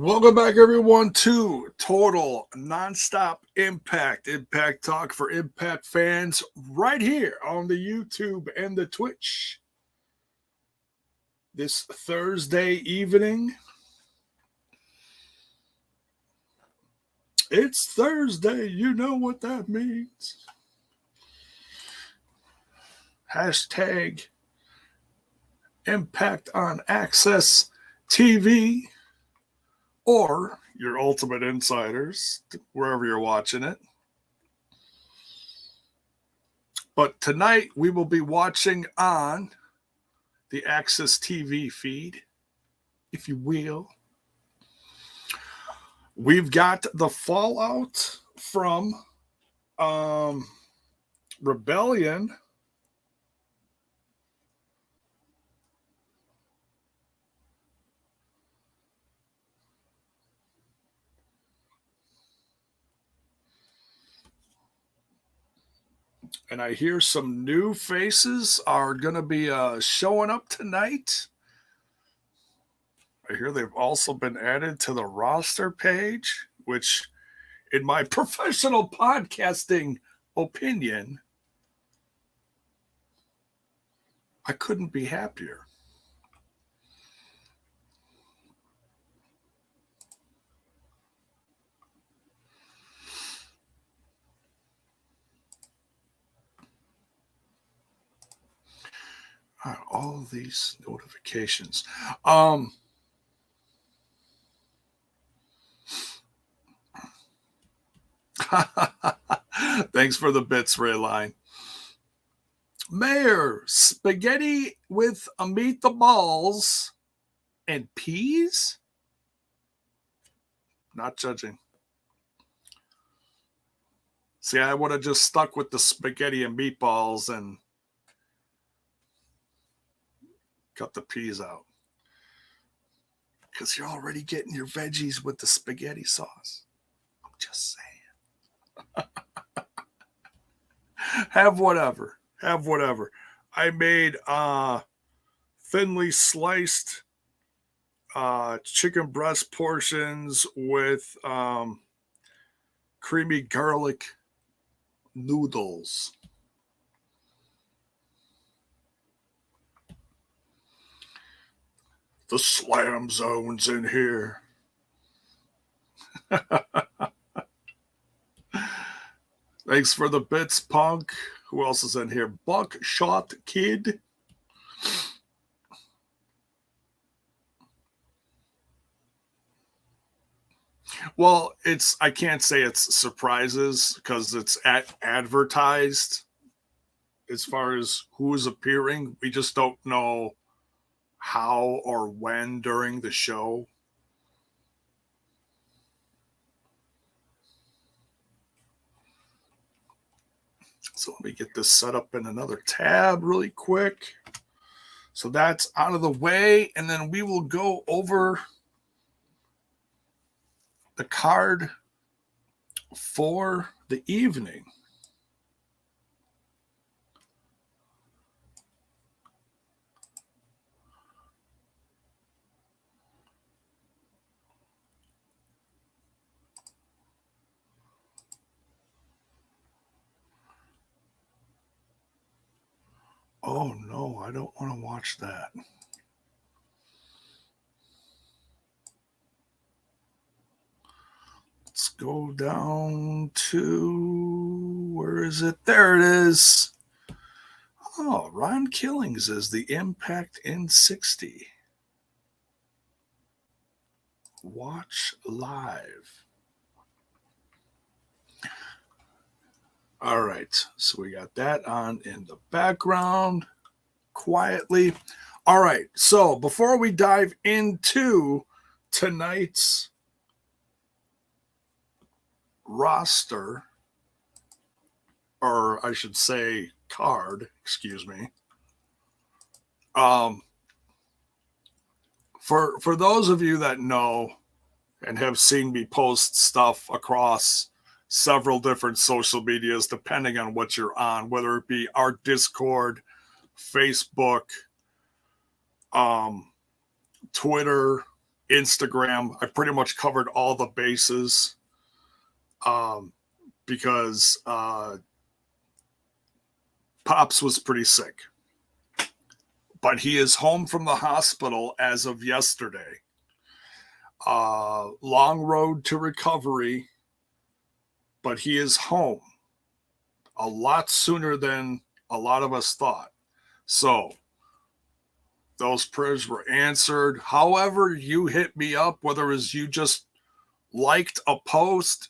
Welcome back, everyone, to Total Nonstop Impact Talk for Impact fans right here on the YouTube and the Twitch. This Thursday evening. It's Thursday. You know what that means. Hashtag Impact on Access TV. Or your Ultimate Insiders, wherever you're watching it. But tonight we will be watching on the Access TV feed, if you will. We've got the fallout from Rebellion. And I hear some new faces are going to be showing up tonight. I hear they've also been added to the roster page, which, in my professional podcasting opinion, I couldn't be happier. All of these notifications. Thanks for the bits, Rayline. Mayor, spaghetti with meatballs and peas? Not judging. See, I would have just stuck with the spaghetti and meatballs and cut the peas out. Because you're already getting your veggies with the spaghetti sauce. I'm just saying. Have whatever. I made thinly sliced chicken breast portions with creamy garlic noodles. The slam zone's in here. Thanks for the bits, Punk. Who else is in here? Buckshot Kid. Well, I can't say it's surprises because it's advertised as far as who's appearing. We just don't know how or when during the show. So let me get this set up in another tab really quick. So that's out of the way, and then we will go over the card for the evening. Oh, no, I don't want to watch that. Let's go down to, where is it? There it is. Oh, Ron Killings is the Impact N60. Watch live. All right, so we got that on in the background quietly. All right, so before we dive into tonight's roster, or I should say card, excuse me. For those of you that know and have seen me post stuff across several different social medias, depending on what you're on, whether it be our Discord, Facebook, Twitter, Instagram. I pretty much covered all the bases because Pops was pretty sick. But he is home from the hospital as of yesterday. Long road to recovery, but he is home a lot sooner than a lot of us thought. So those prayers were answered. However, you hit me up, whether it was you just liked a post,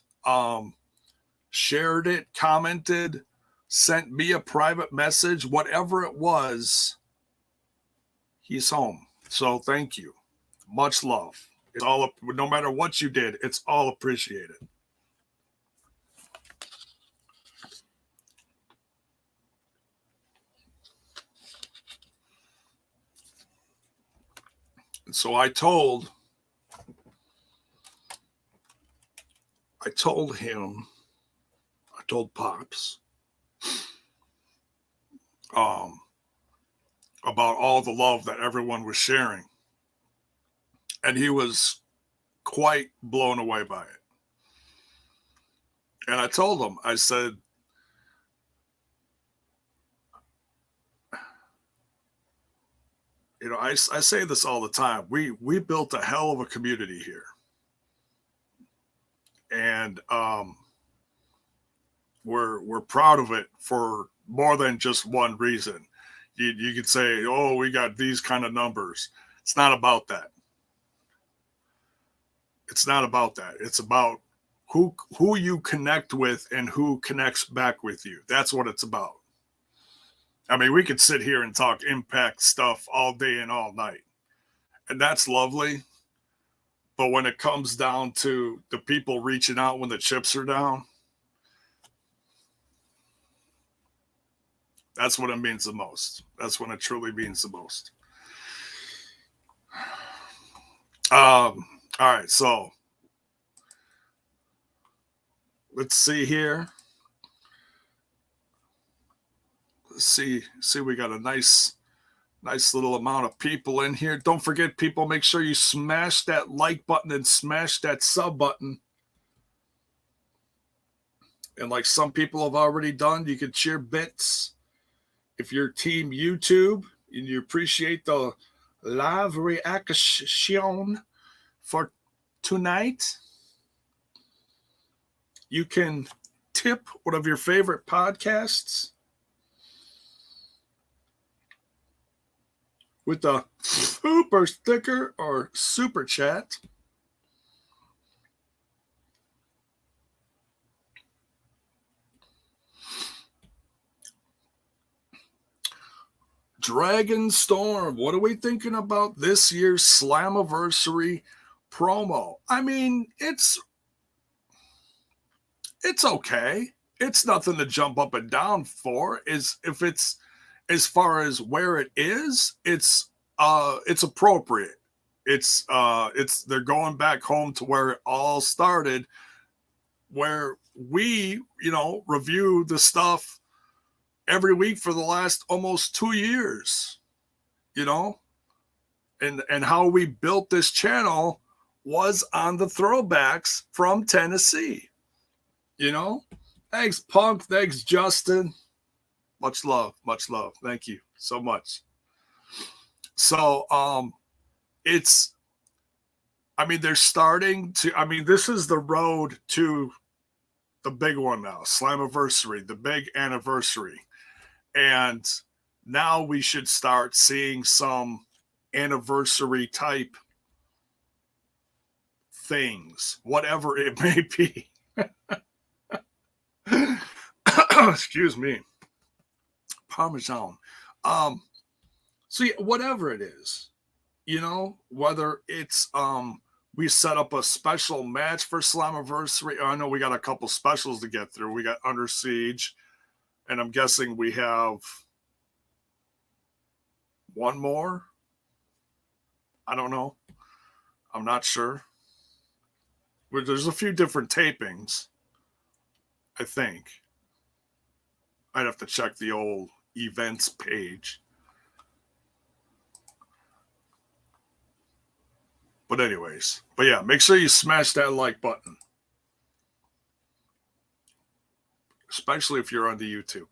shared it, commented, sent me a private message, whatever it was, he's home. So thank you. Much love. It's all, no matter what you did, it's all appreciated. And so I told him, I told Pops, about all the love that everyone was sharing. And he was quite blown away by it. And I told him, I said, you know, I say this all the time. We built a hell of a community here. And we're proud of it for more than just one reason. You could say, oh, we got these kind of numbers. It's not about that. It's not about that. It's about who you connect with and who connects back with you. That's what it's about. I mean, we could sit here and talk impact stuff all day and all night, and that's lovely. But when it comes down to the people reaching out when the chips are down, that's when it means the most. That's when it truly means the most. All right, so let's see here. Let's see, we got a nice little amount of people in here. Don't forget, people, make sure you smash that like button and smash that sub button. And like some people have already done, you can share bits. If you're team YouTube and you appreciate the live reaction for tonight, you can tip one of your favorite podcasts with a super sticker or super chat. Dragon Storm, what are we thinking about this year's Slammiversary promo? I mean, it's okay. It's nothing to jump up and down for. If it's as far as where it is, it's appropriate. It's they're going back home to where it all started, where we, review the stuff every week for the last almost 2 years, and how we built this channel was on the throwbacks from Tennessee. Thanks, Punk. Thanks, Justin. Much love. Thank you so much. So, they're starting to, this is the road to the big one now, Slammiversary, the big anniversary. And now we should start seeing some anniversary type things, whatever it may be. Excuse me. Parmesan. So yeah, whatever it is, whether it's we set up a special match for Slammiversary. I know we got a couple specials to get through. We got Under Siege, and I'm guessing we have one more. I don't know. I'm not sure. There's a few different tapings, I think. I'd have to check the old events page. But anyways, yeah, make sure you smash that like button, especially if you're on the YouTube.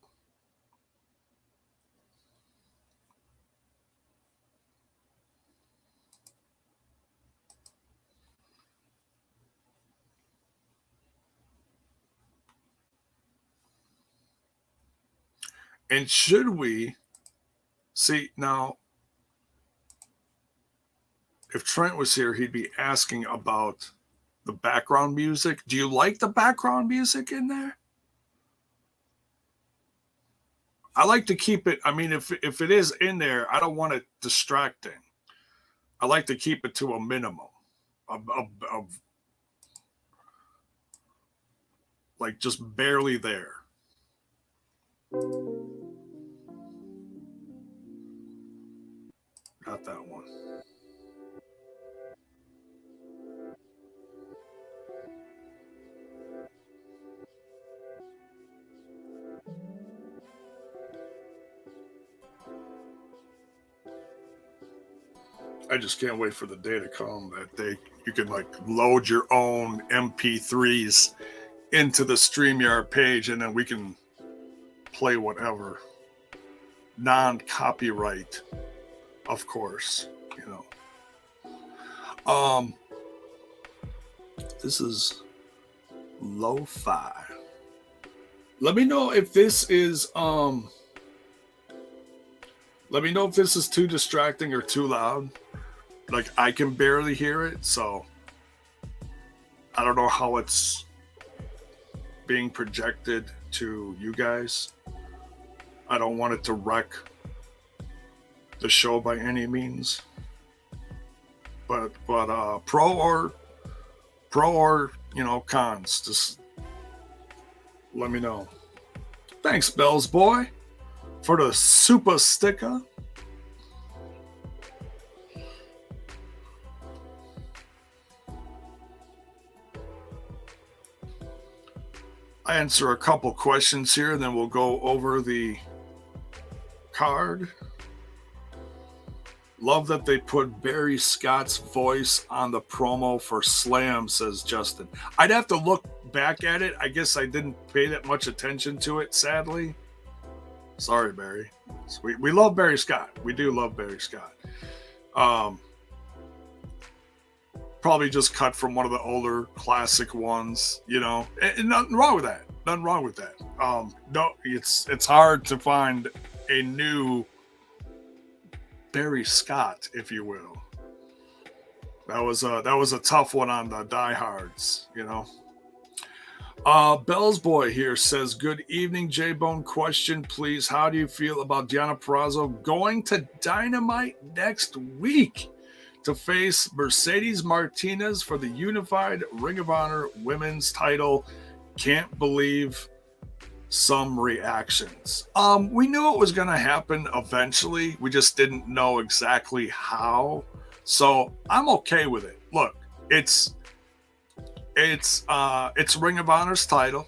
And should we see now? If Trent was here, he'd be asking about the background music. Do you like the background music in there? I like to keep it. I mean, if it is in there, I don't want it distracting. I like to keep it to a minimum of like just barely there. Got that one. I just can't wait for the day to come that you can like load your own MP3s into the StreamYard page, and then we can play whatever. Non-copyright, of course, you know. This is lo-fi. Let me know if this is let me know if this is too distracting or too loud. Like, I can barely hear it, so I don't know how it's being projected to you guys. I don't want it to wreck the show by any means. But pro or you know, cons, just let me know. Thanks, Bells Boy, for the super sticker. I answer a couple questions here, then we'll go over the card. Love that they put Barry Scott's voice on the promo for Slam, says Justin. I'd have to look back at it. I guess I didn't pay that much attention to it, sadly. Sorry, Barry. We love Barry Scott. We do love Barry Scott. Probably just cut from one of the older classic ones, you know. And nothing wrong with that. Nothing wrong with that. No, it's hard to find a new Barry Scott, if you will. That was a tough one on the diehards, you know. Bell's Boy here says, good evening, J-Bone. Question, please. How do you feel about Deonna Purrazzo going to Dynamite next week to face Mercedes Martinez for the unified Ring of Honor women's title? Can't believe some reactions. We knew it was going to happen eventually. We just didn't know exactly how. So I'm okay with it. Look, it's Ring of Honor's title,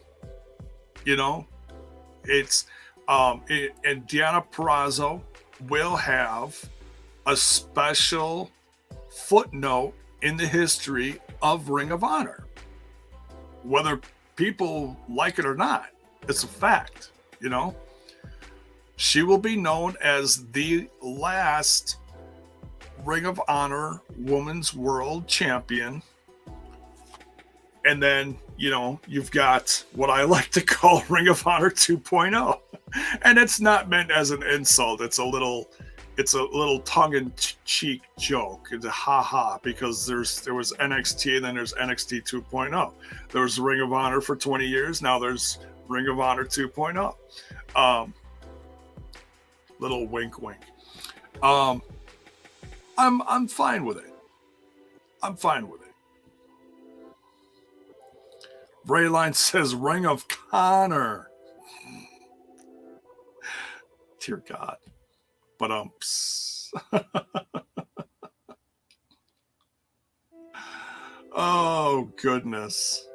you know. And Deonna Purrazzo will have a special footnote in the history of Ring of Honor, whether people like it or not. It's a fact, you know. She will be known as the last Ring of Honor Women's World Champion. And then, you know, you've got what I like to call Ring of Honor 2.0. And it's not meant as an insult. It's a little tongue-in-cheek joke. It's a ha-ha, because there was NXT and then there's NXT 2.0. There was Ring of Honor for 20 years. Now there's Ring of Honor 2.0. Little wink wink. I'm fine with it. I'm fine with it. Rayline says Ring of Honor. Dear God. But oh goodness.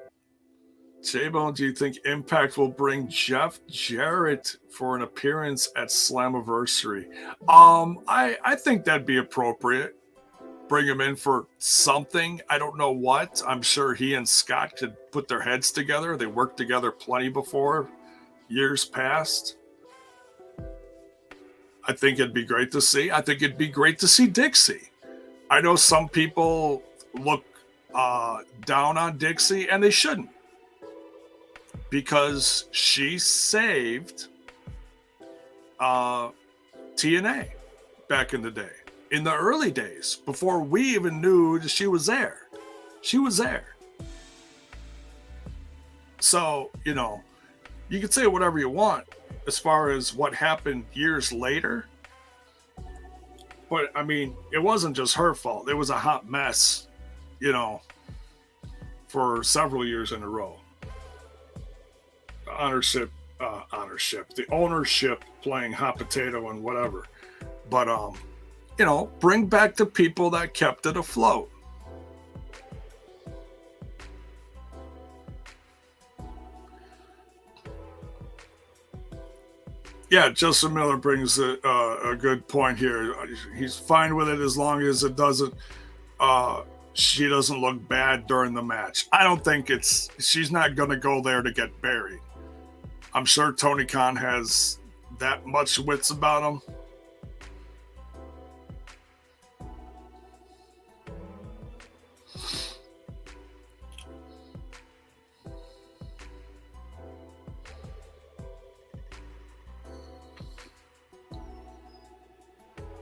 J-Bone, do you think Impact will bring Jeff Jarrett for an appearance at Slammiversary? I think that'd be appropriate. bring him in for something. I don't know what. I'm sure he and Scott could put their heads together. They worked together plenty before, years past. I think it'd be great to see. I think it'd be great to see Dixie. I know some people look down on Dixie, and they shouldn't, because she saved TNA back in the day, in the early days, before we even knew that she was there. She was there. So, you know, you can say whatever you want as far as what happened years later. But, I mean, it wasn't just her fault. It was a hot mess, you know, for several years in a row. The ownership playing hot potato and whatever. But, you know, bring back the people that kept it afloat. Yeah, Justin Miller brings a good point here. He's fine with it as long as it doesn't, she doesn't look bad during the match. I don't think she's not going to go there to get buried. I'm sure Tony Khan has that much wits about him.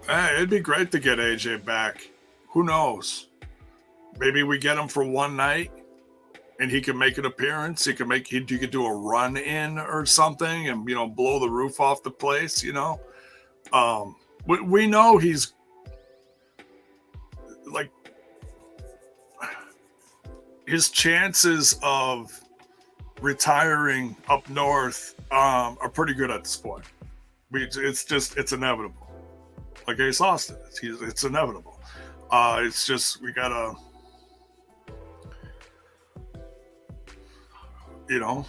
Hey, it'd be great to get AJ back. Who knows? Maybe we get him for one night and he can make an appearance. You could do a run in or something and, you know, blow the roof off the place, you know. We know he's like, his chances of retiring up north are pretty good at this point. It's inevitable. Like Ace Austin, it's inevitable. It's just, we gotta, you know,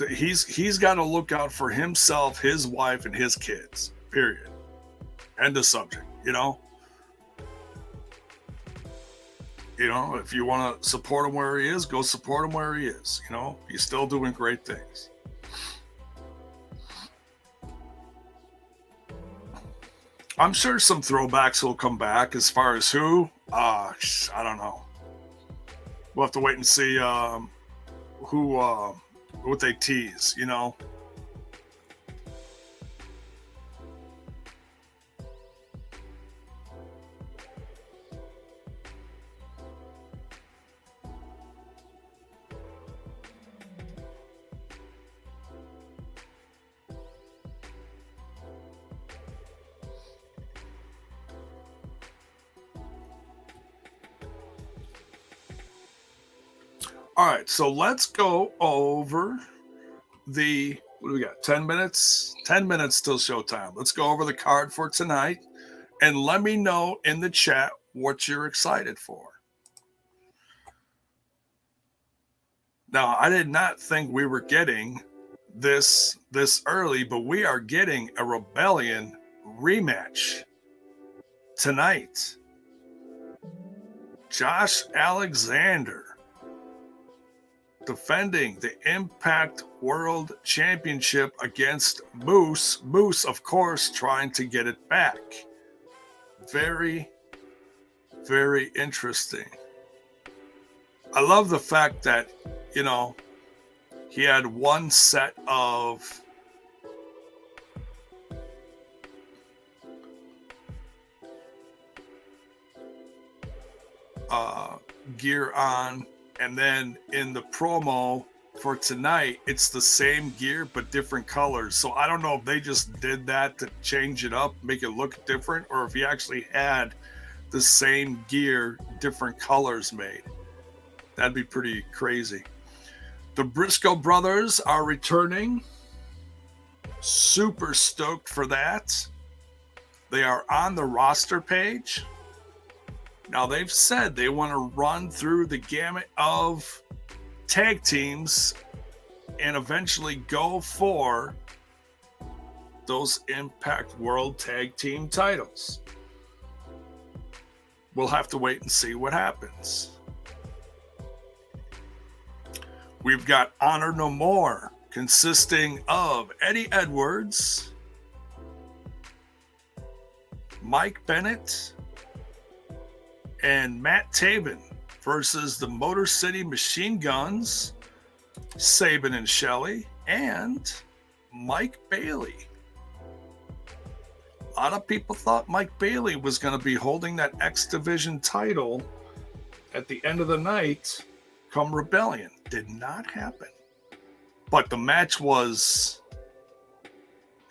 he's got to look out for himself, his wife, and his kids. Period. End of subject. You know. You know, if you want to support him where he is, go support him where he is. You know, he's still doing great things. I'm sure some throwbacks will come back. As far as who, I don't know. We'll have to wait and see what they tease, you know. All right, so let's go over what do we got? 10 minutes? 10 minutes till showtime. Let's go over the card for tonight and let me know in the chat what you're excited for. Now, I did not think we were getting this early, but we are getting a Rebellion rematch tonight. Josh Alexander defending the Impact World Championship against Moose. Moose, of course, trying to get it back. Very, very interesting. I love the fact that, you know, he had one set of gear on, and then in the promo for tonight, it's the same gear but different colors. So I don't know if they just did that to change it up, make it look different, or if he actually had the same gear, different colors made. That'd be pretty crazy. The Briscoe Brothers are returning. Super stoked for that. They are on the roster page. Now, they've said they want to run through the gamut of tag teams and eventually go for those Impact World Tag Team titles. we'll have to wait and see what happens. We've got Honor No More, consisting of Eddie Edwards, Mike Bennett, and Matt Taven versus the Motor City Machine Guns, Sabin and Shelley, and Mike Bailey. A lot of people thought Mike Bailey was going to be holding that X Division title at the end of the night come Rebellion. Did not happen. But the match was,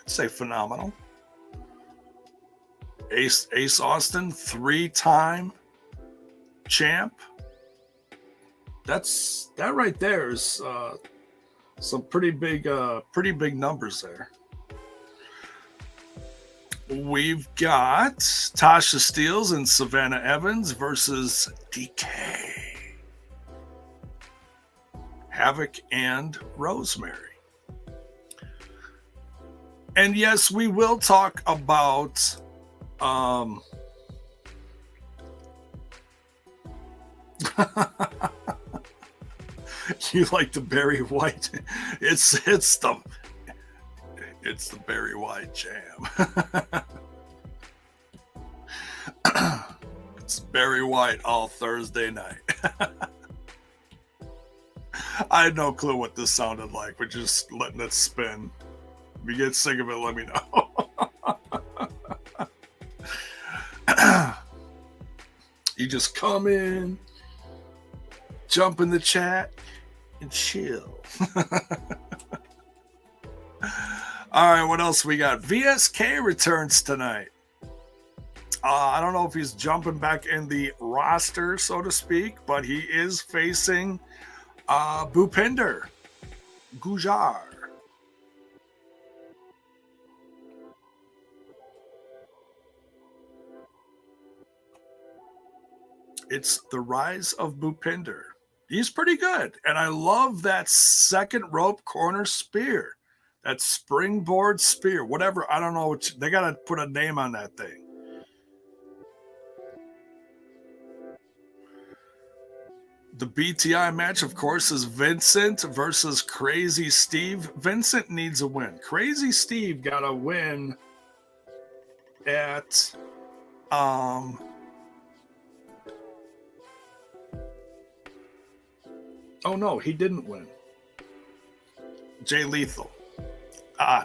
I'd say, phenomenal. Ace Austin, 3-time champ. That right there is some pretty big numbers there. We've got Tasha Steelz and Savannah Evans versus Decay, Havoc, and Rosemary. And yes, we will talk about you like the Barry White. It's the Barry White jam. It's Barry White all Thursday night. I had no clue what this sounded like. We're just letting it spin. If you get sick of it, let me know. You just come in, jump in the chat, and chill. All right, what else we got? Vsk returns tonight. I don't know if he's jumping back in the roster, so to speak, but he is facing Bhupinder Gujar. It's the rise of Bhupinder. He's pretty good. And I love that second rope corner spear. That springboard spear. Whatever. I don't know. They got to put a name on that thing. The BTI match, of course, is Vincent versus Crazy Steve. Vincent needs a win. Crazy Steve got a win at oh no, he didn't win. Jay Lethal.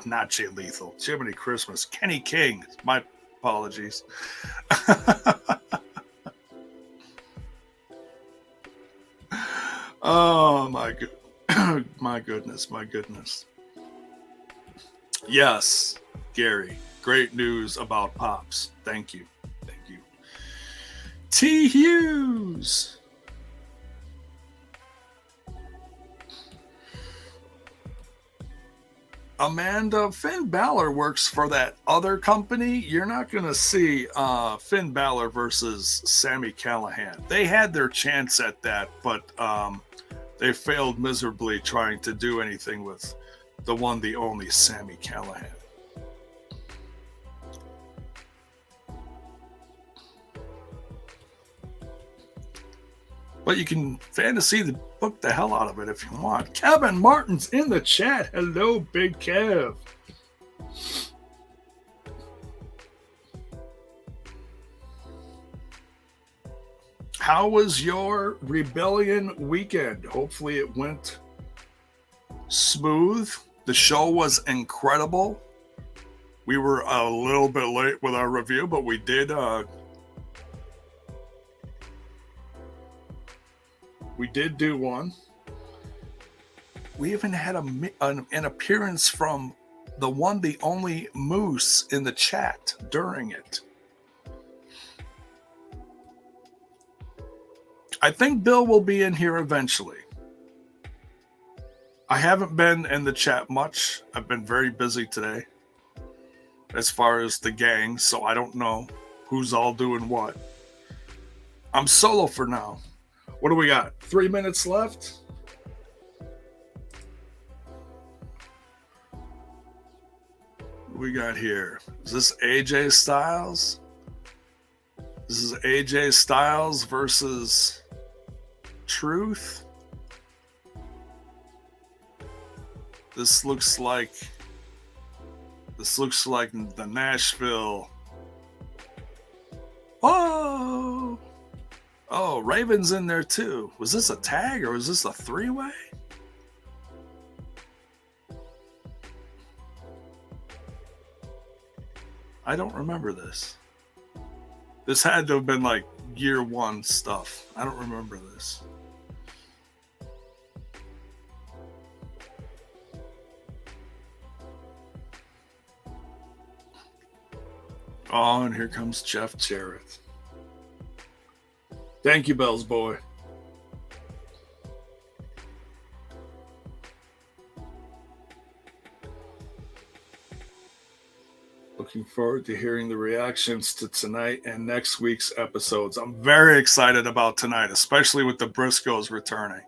Not Jay Lethal. Jiminy Christmas. Kenny King. My apologies. Oh my goodness. Yes, Gary. Great news about Pops. Thank you. T. Hughes. Amanda, Finn Balor works for that other company. You're not going to see Finn Balor versus Sammy Callahan. They had their chance at that, but they failed miserably trying to do anything with the one, the only Sammy Callahan. But you can fantasy book the hell out of it if you want. Kevin Martin's in the chat. Hello, Big Kev. How was your Rebellion weekend? Hopefully it went smooth. The show was incredible. We were a little bit late with our review, but we did do one. We even had an appearance from the one, the only Moose in the chat during it. I think Bill will be in here eventually. I haven't been in the chat much. I've been very busy today as far as the gang, so I don't know who's all doing what. I'm solo for now. What do we got? 3 minutes left? What we got here? Is this AJ Styles? This is AJ Styles versus Truth. This looks like the Nashville. Oh, Raven's in there too. Was this a tag or was this a three-way? I don't remember this. This had to have been like year one stuff. I don't remember this. Oh, and here comes Jeff Jarrett. Thank you, Bells Boy. Looking forward to hearing the reactions to tonight and next week's episodes. I'm very excited about tonight, especially with the Briscoes returning.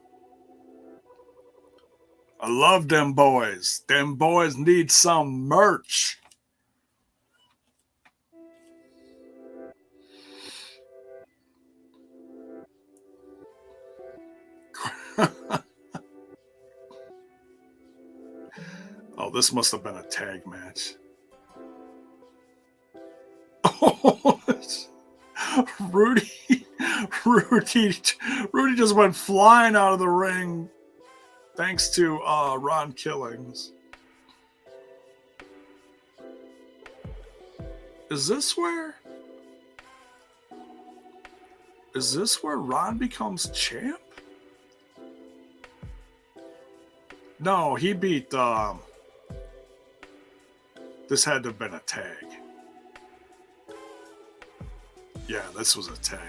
I love them boys. Them boys need some merch. Oh, this must have been a tag match. Oh, Rudy just went flying out of the ring thanks to Ron Killings. Is this where Ron becomes champ? No, he beat this had to have been a tag. Yeah, this was a tag.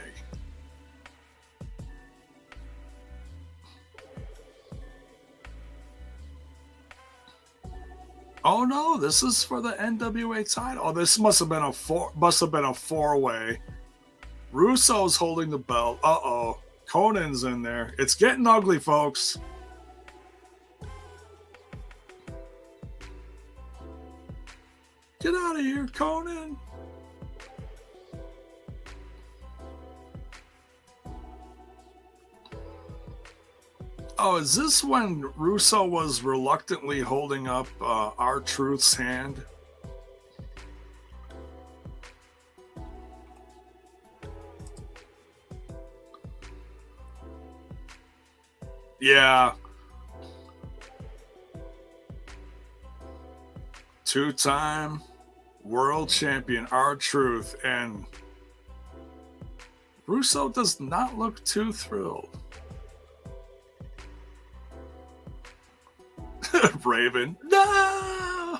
Oh no, this is for the NWA title. Oh, this must have been a four-way. Russo's holding the belt. Uh-oh. Conan's in there. It's getting ugly, folks. Get out of here, Conan. Oh, is this when Russo was reluctantly holding up R-Truth's hand? Yeah. Two-time world champion R-Truth, and Russo does not look too thrilled. Raven. No!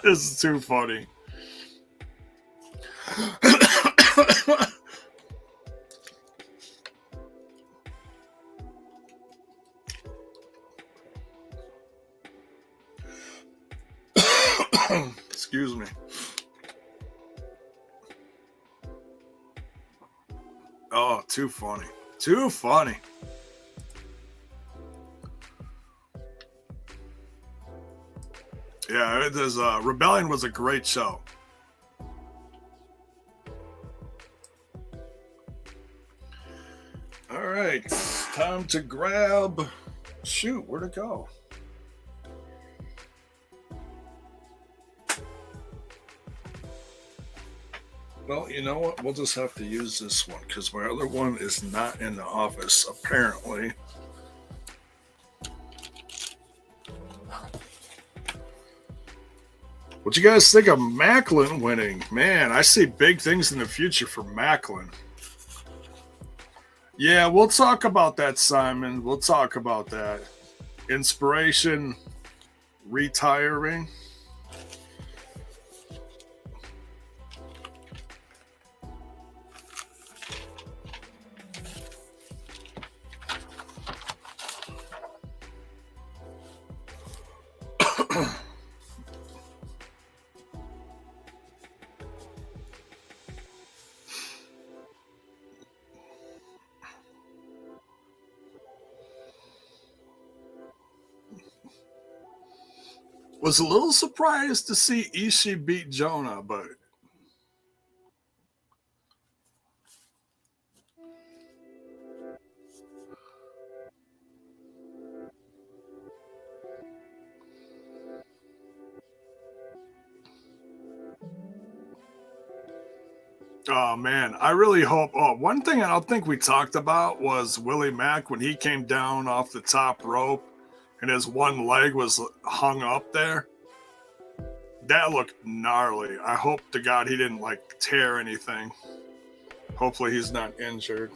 This is too funny. Excuse me. Oh, too funny. Too funny. Yeah, it is. Rebellion was a great show. All right, time to grab. Shoot, where'd it go? Well, you know what? We'll just have to use this one because my other one is not in the office, apparently. What you guys think of Macklin winning? Man, I see big things in the future for Macklin. Yeah, we'll talk about that, Simon. We'll talk about that. Inspiration retiring. Was a little surprised to see Ishii beat Jonah, but Oh man, I really hope. Oh, one thing I don't think we talked about was Willie Mack when he came down off the top rope and his one leg was hung up there. That looked gnarly. I hope to God he didn't like tear anything. Hopefully he's not injured.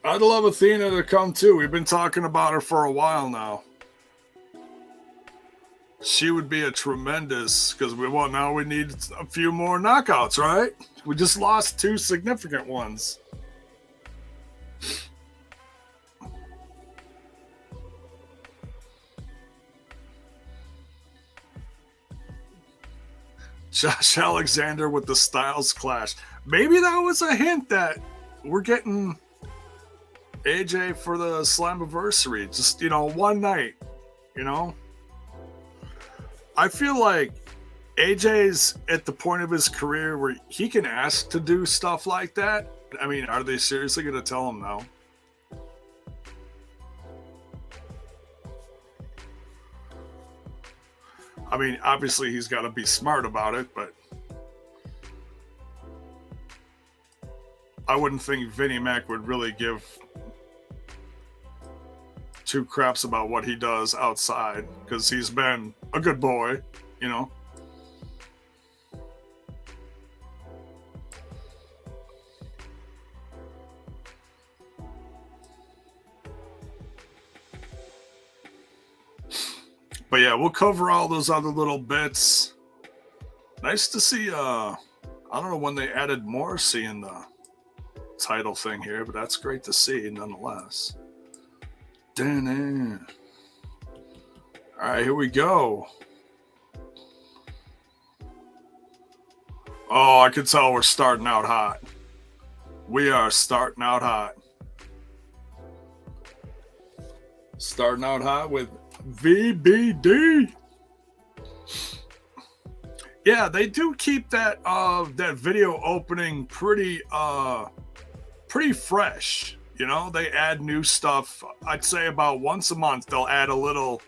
I'd love Athena to come too. We've been talking about her for a while now. She would be a tremendous, because now we need a few more knockouts, right? We just lost 2 significant ones. Josh Alexander with the Styles Clash. Maybe that was a hint that we're getting AJ for the Slammiversary. Just, one night, I feel like AJ's at the point of his career where he can ask to do stuff like that. I mean, are they seriously going to tell him no? I mean, obviously he's got to be smart about it, but I wouldn't think Vinnie Mac would really give 2 craps about what he does outside, because he's been a good boy, But yeah, we'll cover all those other little bits. Nice to see, I don't know when they added Morrissey in the title thing here, but that's great to see nonetheless. All right, here we go. Oh, I can tell we're starting out hot. We are starting out hot. Starting out hot with VBD. Yeah, they do keep that video opening pretty fresh. They add new stuff. I'd say about once a month they'll add a little,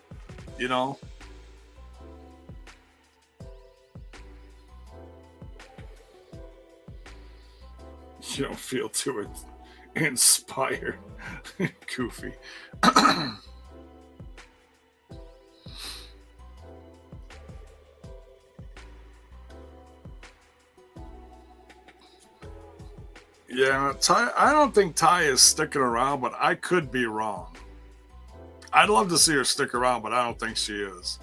You don't feel too inspired. Goofy. Yeah, Ty, I don't think Ty is sticking around, but I could be wrong. I'd love to see her stick around, but I don't think she is.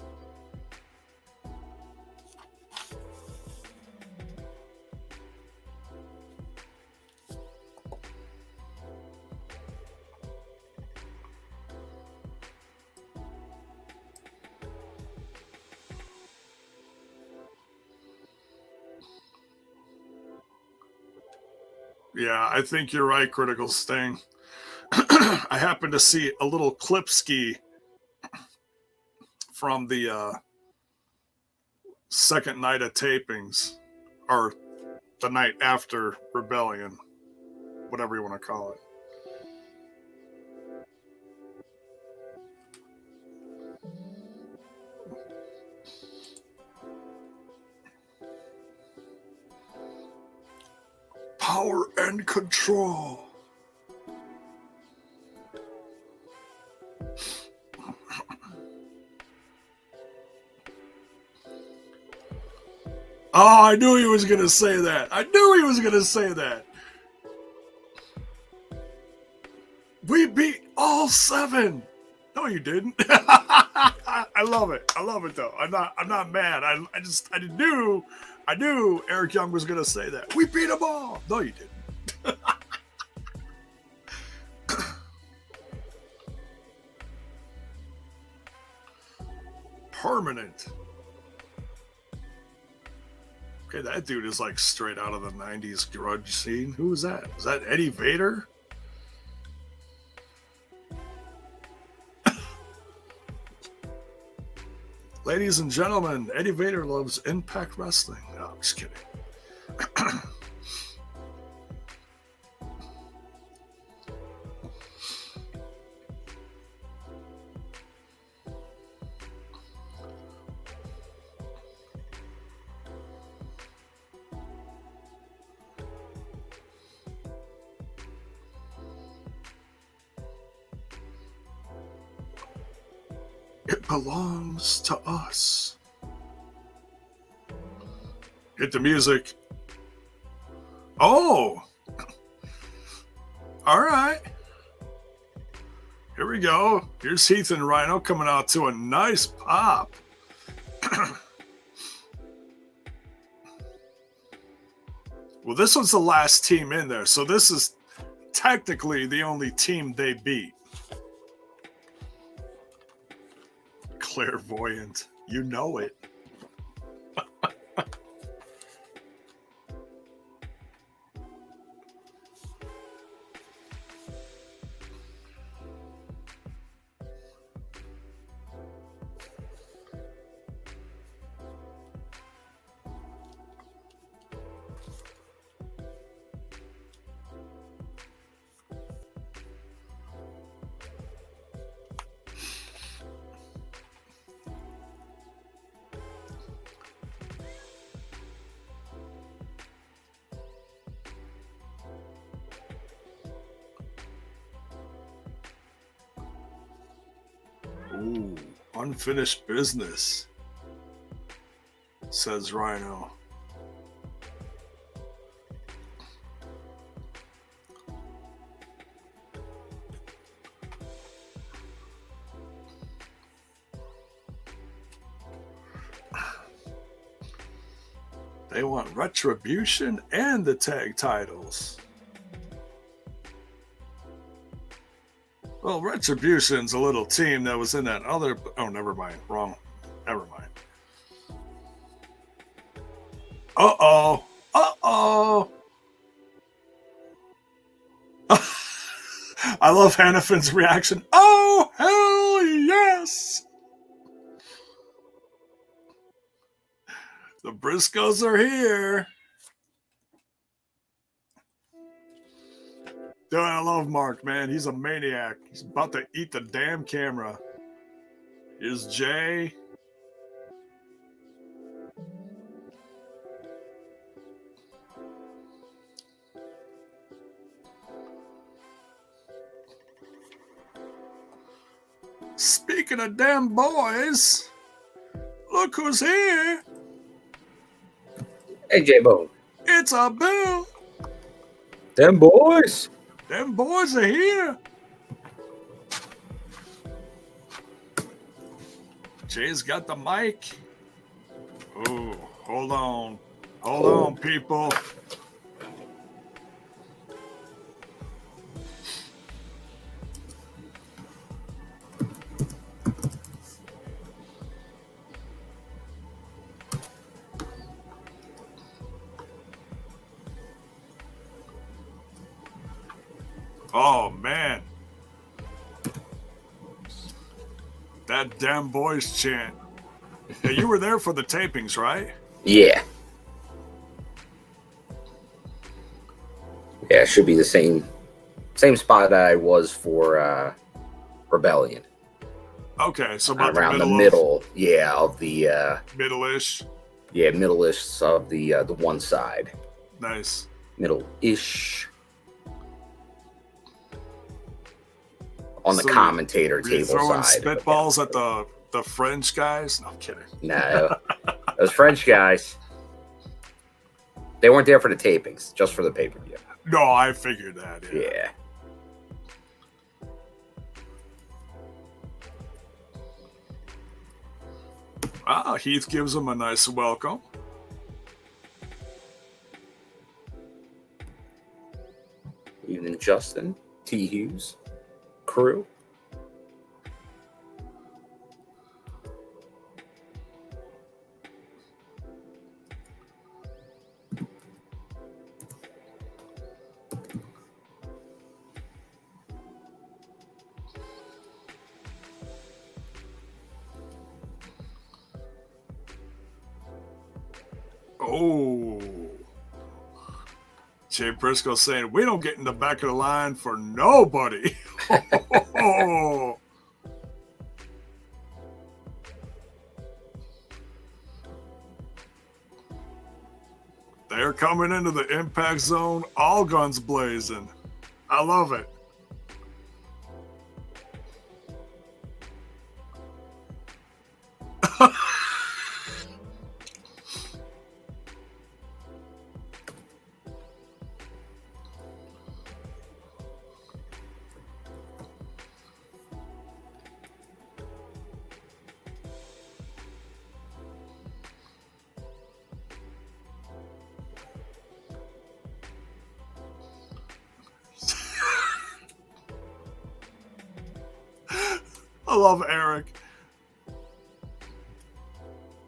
Yeah, I think you're right, Critical Sting. I happened to see a little clip ski from the second night of tapings, or the night after Rebellion, whatever you want to call it. Power and control. Oh, I knew he was going to say that. We beat all 7. No, you didn't. I love it. I love it though. I'm not mad. I knew Eric Young was going to say that. We beat them all. No, you didn't. Permanent. Okay, that dude is like straight out of the 90s grudge scene. Who is that? Is that Eddie Vader? Ladies and gentlemen, Eddie Vader loves Impact Wrestling. No, I'm just kidding. belongs to us. Hit the music. Oh! All right. Here we go. Here's Heath and Rhino coming out to a nice pop. Well, this was the last team in there, so this is technically the only team they beat. Clairvoyant. You know it. Ooh, unfinished business, says Rhino. They want retribution and the tag titles. Well, Retribution's a little team that was in that other... Oh, never mind. Wrong. Never mind. Uh-oh. Uh-oh. I love Hannifin's reaction. Oh, hell yes. The Briscoes are here. Dude, I love Mark, man. He's a maniac. He's about to eat the damn camera. Here's Jay. Speaking of damn boys, look who's here. Hey, J-Bone. It's a Bill. Them boys. Them boys are here. Jay's got the mic. Oh, hold on. Hold on, people. Oh, man. That damn boys chant. Hey, you were there for the tapings, right? Yeah. Yeah, it should be the same spot that I was for Rebellion. Okay, so about around the middle, of the middle-ish. Yeah, middle-ish of the one side. Nice. Middle-ish. On the commentator table throwing side. Spitballs at the French guys? No, I'm kidding. No. Those French guys, they weren't there for the tapings, just for the pay-per-view. No, I figured that. Yeah. Heath gives him a nice welcome. Evening, Justin. T. Hughes. Crew. Oh. Jay Briscoe saying, we don't get in the back of the line for nobody. Oh. They're coming into the impact zone, all guns blazing. I love it. I love Eric.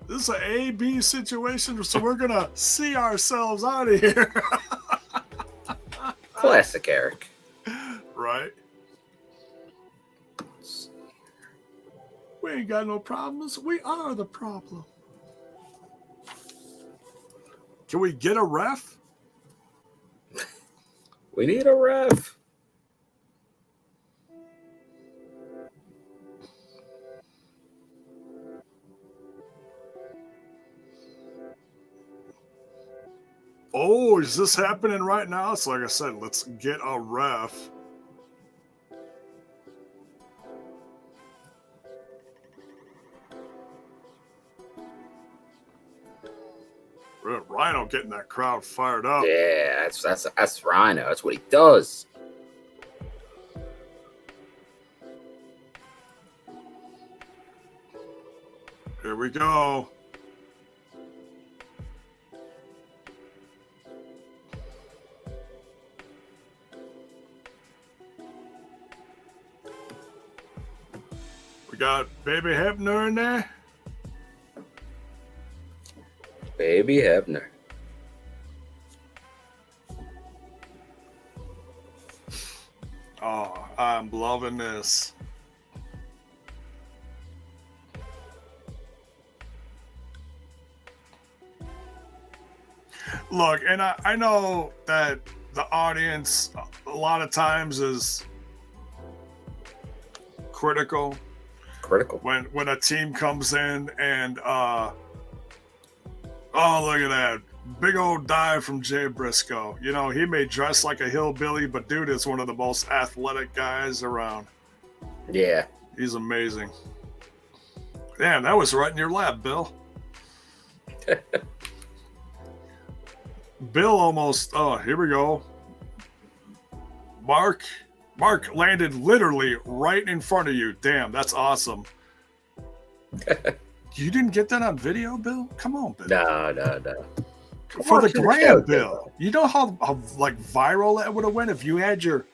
This is an A-B situation, so we're going to see ourselves out of here. Classic Eric. Right? We ain't got no problems. We are the problem. Can we get a ref? We need a ref. Oh, is this happening right now? So like I said, let's get a ref. Rhino getting that crowd fired up. Yeah, that's Rhino. That's what he does. Here we go. We got Baby Hebner in there. Baby Hebner. Oh, I'm loving this. Look, and I know that the audience a lot of times is critical when a team comes in and oh, look at that big old dive from Jay Briscoe. You know, he may dress like a hillbilly, but dude is one of the most athletic guys around. Yeah, he's amazing. Damn, that was right in your lap, Bill. Bill almost, oh, here we go. Mark landed literally right in front of you. Damn, that's awesome. You didn't get that on video, Bill? Come on, Bill. No. For the gram, Bill. You know how like viral that would have went if you had your...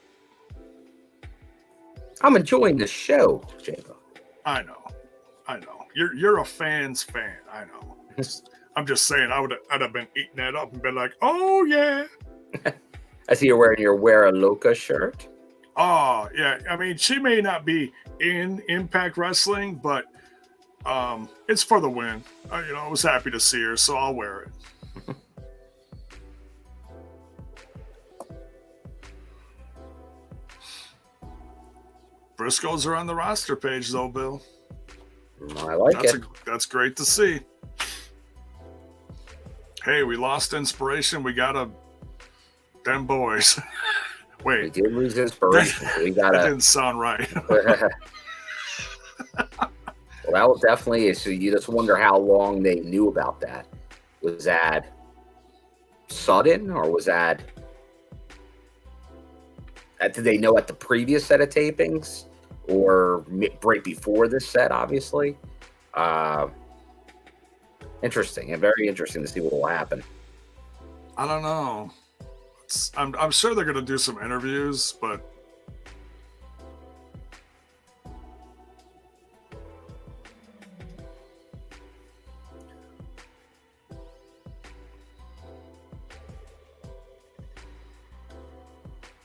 I'm enjoying the show, Jacob. I know. You're a fan's fan. I know. I'm just saying, I'd have been eating that up and been like, oh, yeah. I see you're wearing your Wear a Loca shirt. Oh, yeah. I mean, she may not be in Impact Wrestling, but it's for the win. I was happy to see her, so I'll wear it. Briscoes are on the roster page, though, Bill. I like it. That's great to see. Hey, we lost inspiration. We got them boys. Wait. We did lose inspiration. That didn't sound right. Well, that was definitely, so you just wonder how long they knew about that. Was that sudden, or was that, did they know at the previous set of tapings, or right before this set, obviously? Interesting, and very interesting to see what will happen. I don't know. I'm sure they're going to do some interviews, but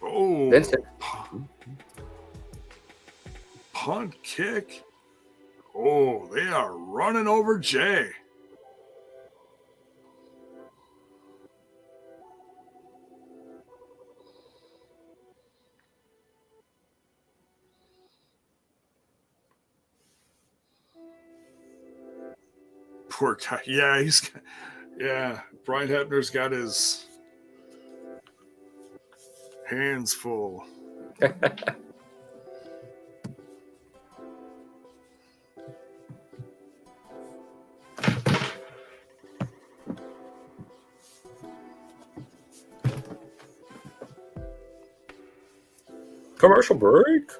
oh, Vincent. Punt kick. Oh, they are running over Jay. Poor guy. Yeah, Brian Hebner's got his hands full. Commercial break.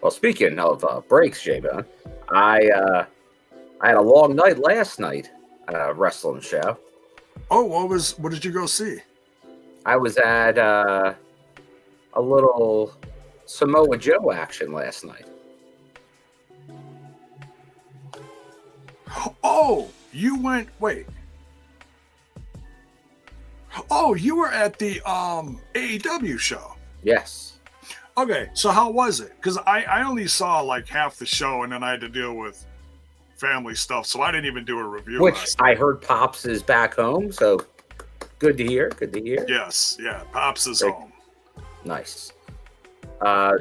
Well, speaking of breaks, J-Bone, I had a long night last night at a wrestling show. Oh, what did you go see? I was at a little Samoa Joe action last night. Oh, you went. Wait. Oh, you were at the AEW show. Yes. Okay, so how was it? Because I only saw like half the show, and then I had to deal with family stuff, so I didn't even do a review. Which I heard Pops is back home, so good to hear. Good to hear. Yes, yeah, Pops is home. Nice. No,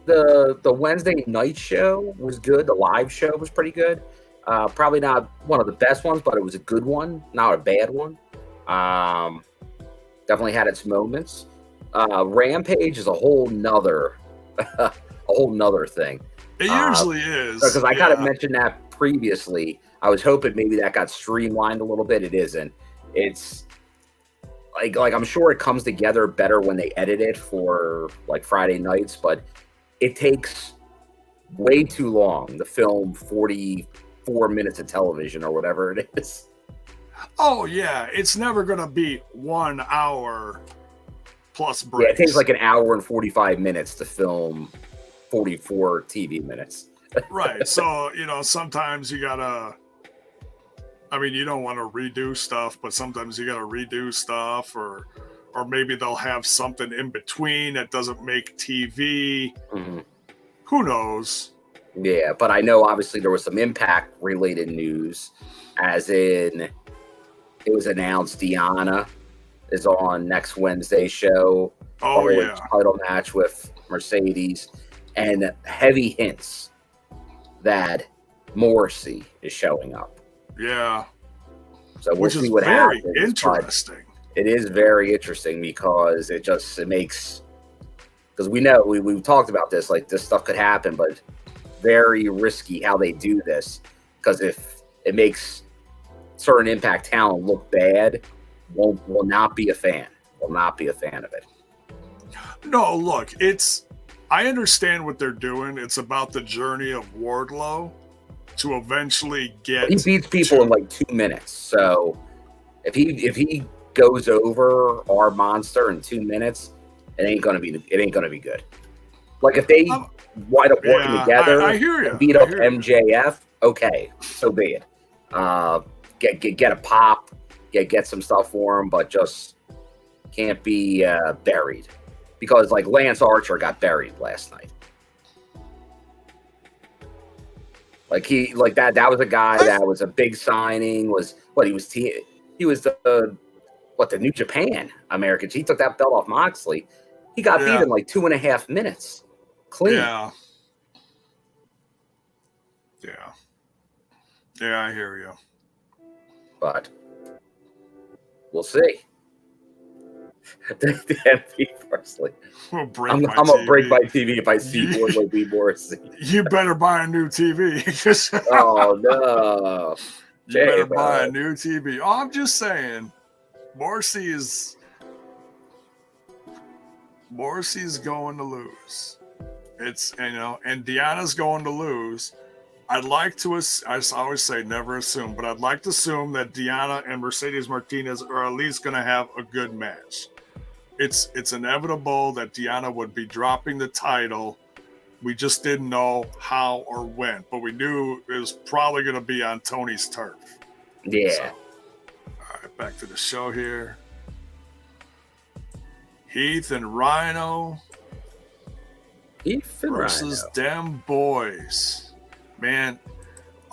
the Wednesday night show was good. The live show was pretty good. Probably not one of the best ones, but it was a good one, not a bad one. Definitely had its moments. Rampage is a whole nother thing. It usually is. Because I kind of mentioned that previously. I was hoping maybe that got streamlined a little bit. It isn't. It's like I'm sure it comes together better when they edit it for like Friday nights, but it takes way too long to film 44 minutes of television or whatever it is. Oh yeah, it's never gonna be 1 hour plus breaks. Yeah, it takes like an hour and 45 minutes to film 44 TV minutes. Right. So, sometimes you gotta, you don't want to redo stuff, but sometimes you gotta redo stuff, or maybe they'll have something in between that doesn't make TV. Mm-hmm. Who knows? Yeah, but I know obviously there was some Impact related news, as in it was announced Deanna is on next Wednesday's show. Oh, yeah. Title match with Mercedes, and heavy hints that Morrissey is showing up. Yeah. So we'll see what happens. Very interesting. It is very interesting because it makes, because we know we've talked about this, like this stuff could happen, but very risky how they do this, because if it makes certain Impact talent look bad, will not be a fan. Will not be a fan of it. No, look, I understand what they're doing. It's about the journey of Wardlow to eventually get. He beats people in like 2 minutes. So if he goes over our monster in 2 minutes, it ain't gonna be good. Like if they wind up working together and beat up MJF, okay, so be it. Get a pop, get some stuff for him, but just can't be buried, because like Lance Archer got buried last night. Like that was a guy that was a big signing. He was the New Japan American. He took that belt off Moxley. He got beat in like 2.5 minutes, clean. Yeah, I hear you. But we'll see. Personally, I'm gonna break my TV if I see Wardlow beat Morrissey. You better buy a new TV. Oh no! You better buy a new TV. Oh, I'm just saying, Morrissey's going to lose. And Deanna's going to lose. I'd like to, I always say never assume, but I'd like to assume that Deanna and Mercedes Martinez are at least going to have a good match. It's inevitable that Deanna would be dropping the title. We just didn't know how or when, but we knew it was probably going to be on Tony's turf. Yeah. So, all right, back to the show here. Heath and Rhino versus them boys. Man,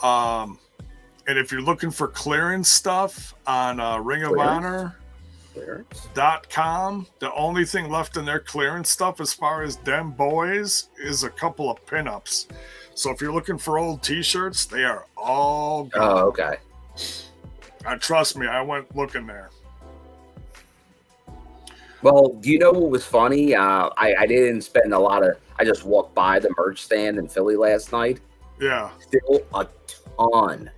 and if you're looking for clearance stuff on ringofhonor.com, the only thing left in their clearance stuff as far as them boys is a couple of pinups. So if you're looking for old t-shirts, they are all gone. Oh, okay. Trust me, I went looking there. Well, do you know what was funny? I didn't spend a lot of... I just walked by the merch stand in Philly last night. Yeah. Still a ton.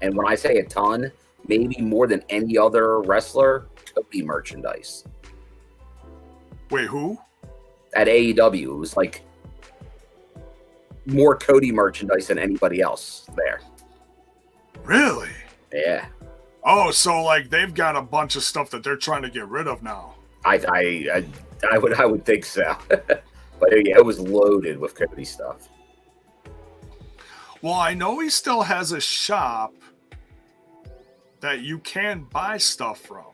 And when I say a ton, maybe more than any other wrestler, Cody merchandise. Wait, who? At AEW. It was like more Cody merchandise than anybody else there. Really? Yeah. Oh, so like they've got a bunch of stuff that they're trying to get rid of now. I would think so. But yeah, it was loaded with Cody stuff. Well, I know he still has a shop that you can buy stuff from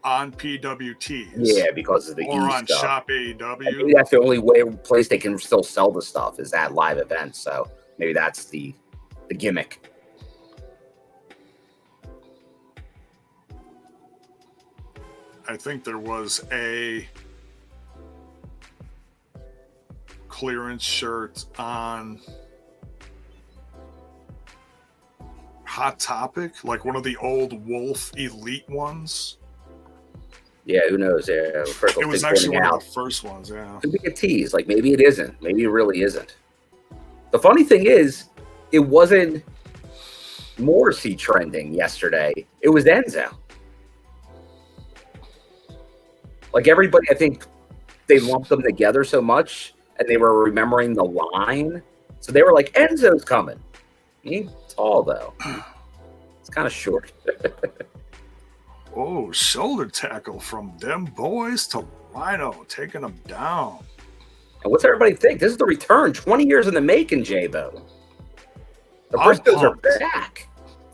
on PWTs. Yeah, because of the or E on stuff. Shop I think AEW. that's the only place they can still sell the stuff is at live events. So maybe that's the gimmick. I think there was a clearance shirt on Hot Topic, like one of the old Wolf Elite ones. Yeah, who knows? Yeah, it was actually one of the first ones. Yeah, could be a tease. Like maybe it isn't. Maybe it really isn't. The funny thing is, it wasn't Morrissey trending yesterday. It was Enzo. Like everybody, I think they lumped them together so much, and they were remembering the line. So they were like, Enzo's coming. He ain't tall though. It's kind of short. Oh, shoulder tackle from them boys to Rhino, taking them down. And what's everybody think? This is the return. 20 years in the making, J-Bo. The Briscoes are back.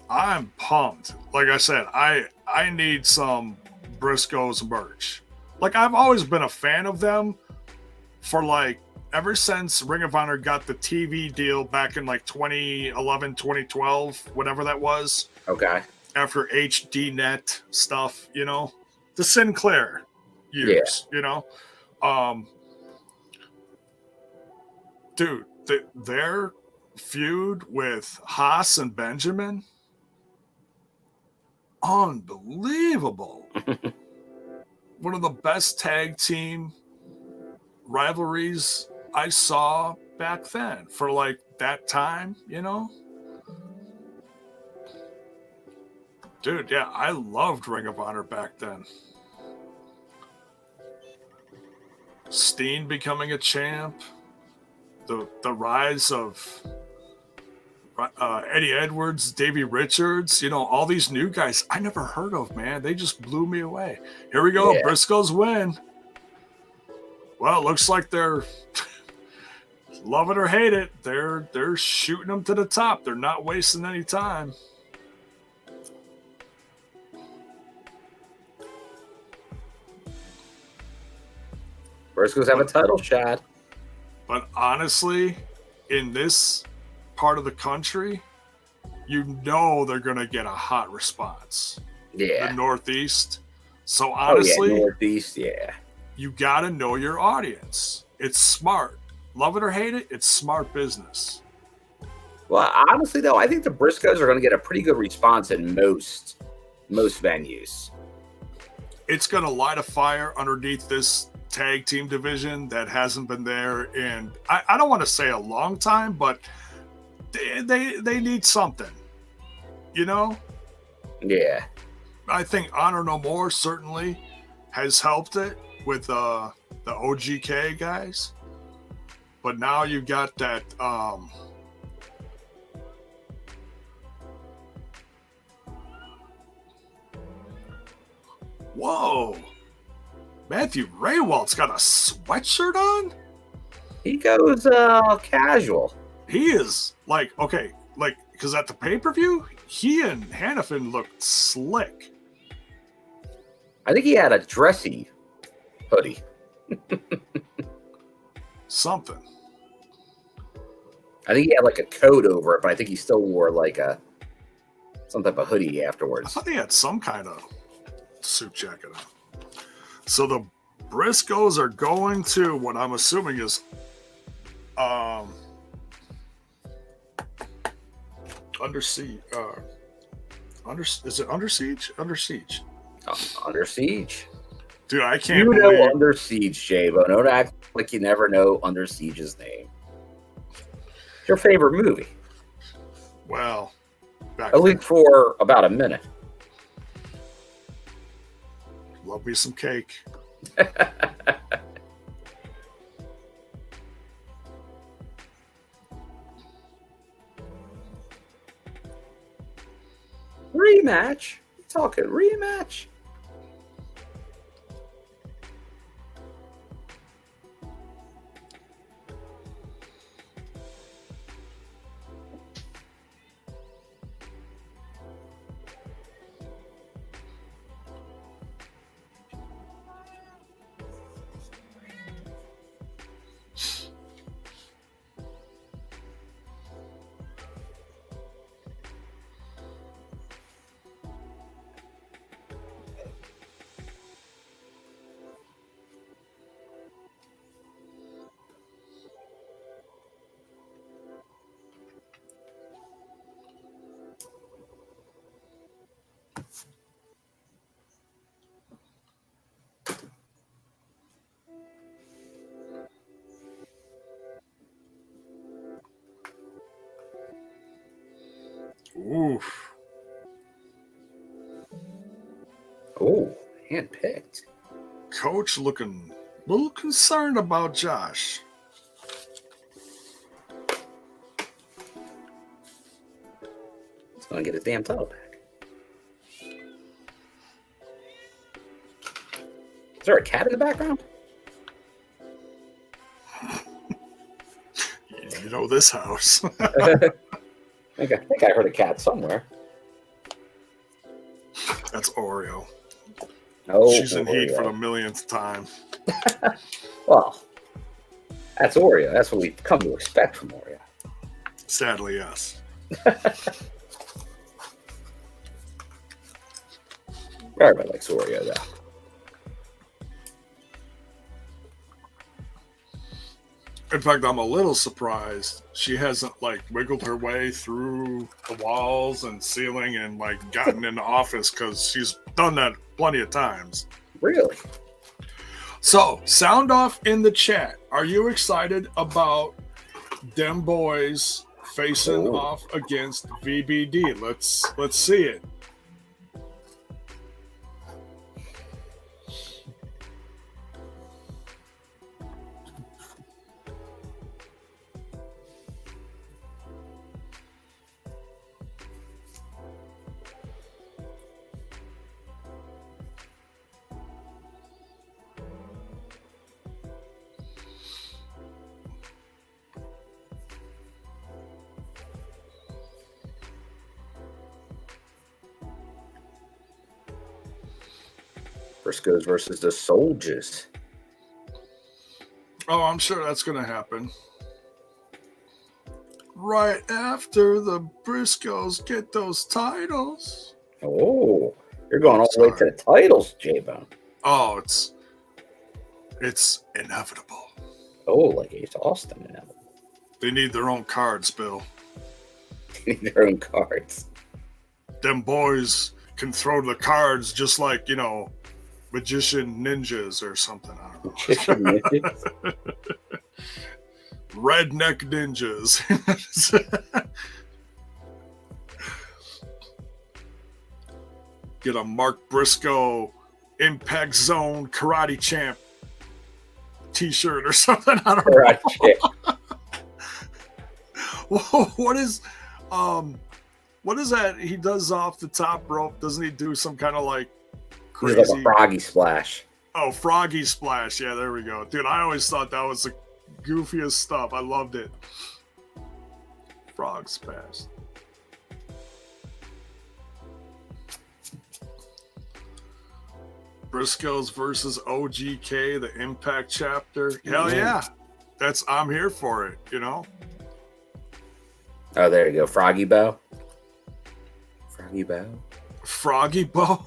I'm pumped. Like I said, I need some Briscoes merch. Like, I've always been a fan of them for, like, ever since Ring of Honor got the TV deal back in, like, 2011, 2012, whatever that was. Okay. After HDNet stuff, you know, the Sinclair years, you know. Dude, their feud with Haas and Benjamin, unbelievable. One of the best tag team rivalries I saw back then for like that time, you know. Dude, yeah, I loved Ring of Honor back then. Steen becoming a champ, the rise of Eddie Edwards, Davey Richards, you know, all these new guys I never heard of, man. They just blew me away. Here we go, Briscoes win. Well, it looks like they're love it or hate it. They're shooting them to the top. They're not wasting any time. Briscoes have a title shot. But honestly, in this part of the country, you know they're going to get a hot response. Yeah. The Northeast. So honestly, Northeast, yeah. You got to know your audience. It's smart. Love it or hate it, it's smart business. Well, honestly, though, I think the Briscoes are going to get a pretty good response in most venues. It's going to light a fire underneath this tag team division that hasn't been there in, I don't want to say a long time, but they need something, you know? Yeah. I think Honor No More certainly has helped it with the OGK guys. But now you got that whoa. Matthew Raywald's got a sweatshirt on? He goes casual. He is like, okay, like, because at the pay-per-view, he and Hannafin looked slick. I think he had a dressy hoodie. Something. I think he had like a coat over it, but I think he still wore like some type of hoodie afterwards. I thought he had some kind of suit jacket on. So the Briscoes are going to what I'm assuming is under siege. Is it under siege? Under siege. Under siege. Dude, I can't believe... know Under Siege, J-Bo. Don't act like you never know Under Siege's name. It's your favorite movie. Well, at least for about a minute. Love me some cake. Rematch? You're talking rematch? Oof. Oh, handpicked. Coach looking a little concerned about Josh. He's going to get his damn title back. Is there a cat in the background? You know this house. I think I heard a cat somewhere. That's Oreo. Oh, She's in heat Oreo. for the millionth time. Well, that's Oreo. That's what we've come to expect from Oreo. Sadly, yes. Everybody likes Oreo, though. In fact, I'm a little surprised she hasn't wiggled her way through the walls and ceiling and gotten in the office, because she's done that plenty of times. Really? So, sound off in the chat. Are you excited about them boys facing off against VBD? Let's see it. Briscoes versus the Soldiers. Oh, I'm sure that's going to happen. Right after the Briscoes get those titles. Oh, you're going all the way to the titles, J-Bone. Oh, it's inevitable. Oh, like Ace Austin inevitable. They need their own cards, Bill. They need their own cards. Them boys can throw the cards just like, magician ninjas or something. I don't know. Magician ninjas? Redneck ninjas. Get a Mark Briscoe Impact Zone Karate Champ t-shirt or something. I don't know. Whoa, what is that he does off the top rope? Doesn't he do some kind of crazy? He's like a froggy splash. Oh, froggy splash. Yeah, there we go. Dude, I always thought that was the goofiest stuff. I loved it. Frog splash. Briscoes versus OGK, the Impact chapter. Hell yeah. I'm here for it, Oh, there you go. Froggy Bow. Froggy Bow. Froggy Bow.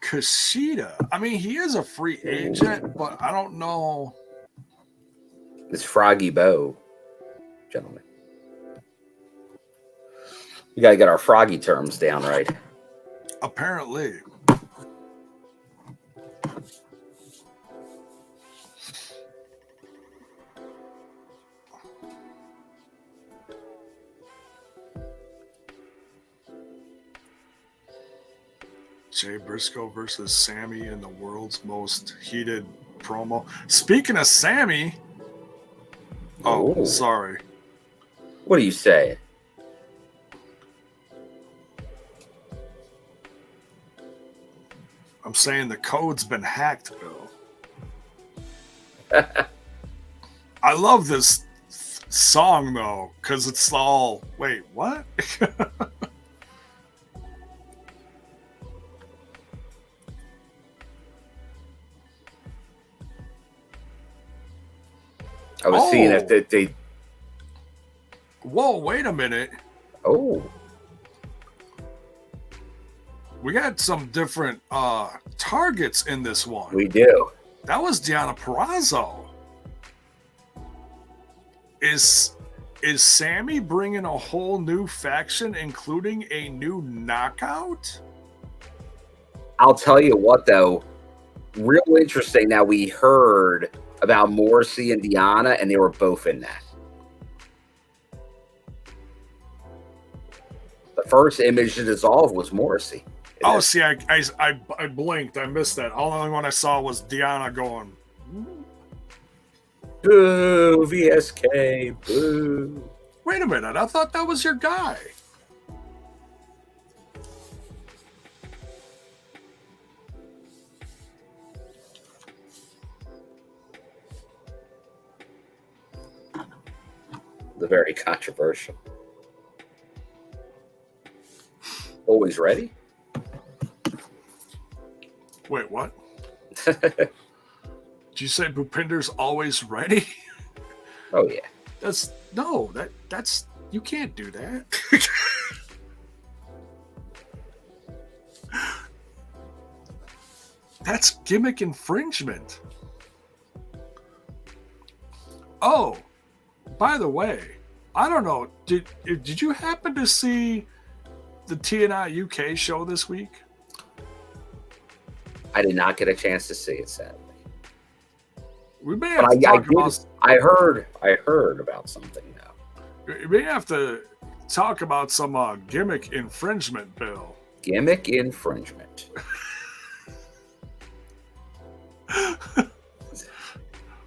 Kushida. I mean, he is a free agent, but I don't know. It's Froggy Bow, gentlemen. We got to get our froggy terms down right. Apparently. Jay Briscoe versus Sammy in the world's most heated promo. Speaking of Sammy. Oh, sorry. What do you say? I'm saying the code's been hacked, Bill. I love this song, though, because it's all... Wait, what? I was seeing if they... Whoa, wait a minute. Oh. We got some different targets in this one. We do. That was Deonna Purrazzo. Is Sammy bringing a whole new faction, including a new knockout? I'll tell you what, though, real interesting. Now, we heard about Morrissey and Deanna, and they were both in that. The first image to dissolve was Morrissey. Oh, see, I blinked. I missed that. All the only one I saw was Deanna going, boo, VSK, boo. Wait a minute. I thought that was your guy. The very controversial. Always ready? Wait, what? Did you say Bhupinder's always ready? Oh yeah. That's you can't do that. That's gimmick infringement. Oh, by the way, I don't know. Did you happen to see the TNI UK show this week? I did not get a chance to see it, sadly. We may have to talk about. I heard about something now. We may have to talk about some gimmick infringement, Bill. Gimmick infringement.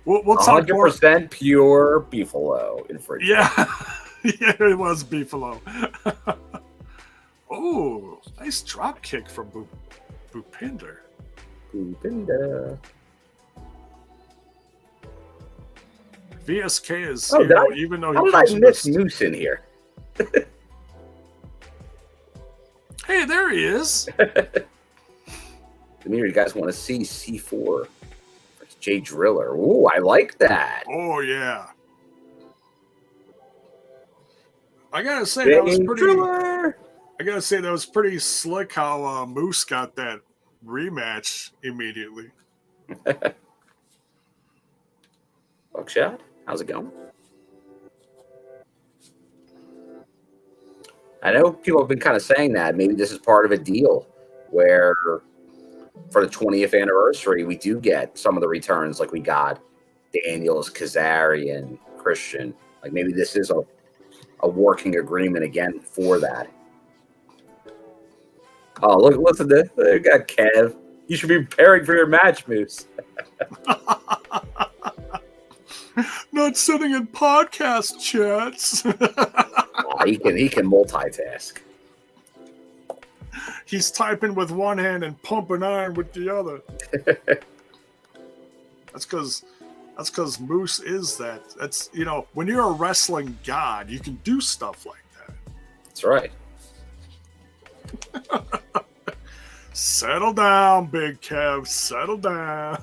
We'll talk 100% pure beefalo infringement. Yeah, yeah, it was beefalo. Oh, nice drop kick from Bhupinder. Bhupinder. VSK is, even though how did I miss Moose in here? Hey, there he is. You guys want to see C4 versus Jay Driller? Ooh, I like that. Oh yeah. I gotta say Jay that was pretty. Driller. I gotta say that was pretty slick how Moose got that rematch immediately. Buckshot, how's it going? I know people have been kind of saying that maybe this is part of a deal where for the 20th anniversary, we do get some of the returns like we got Daniels, Kazarian, Christian. Like maybe this is a working agreement again for that. Oh, look, listen to this. We got Kev. You should be preparing for your match, Moose. Not sitting in podcast chats. He can multitask. He's typing with one hand and pumping iron with the other. That's because Moose is that. That's, when you're a wrestling god, you can do stuff like that. That's right. Settle down, Big Kev. Settle down.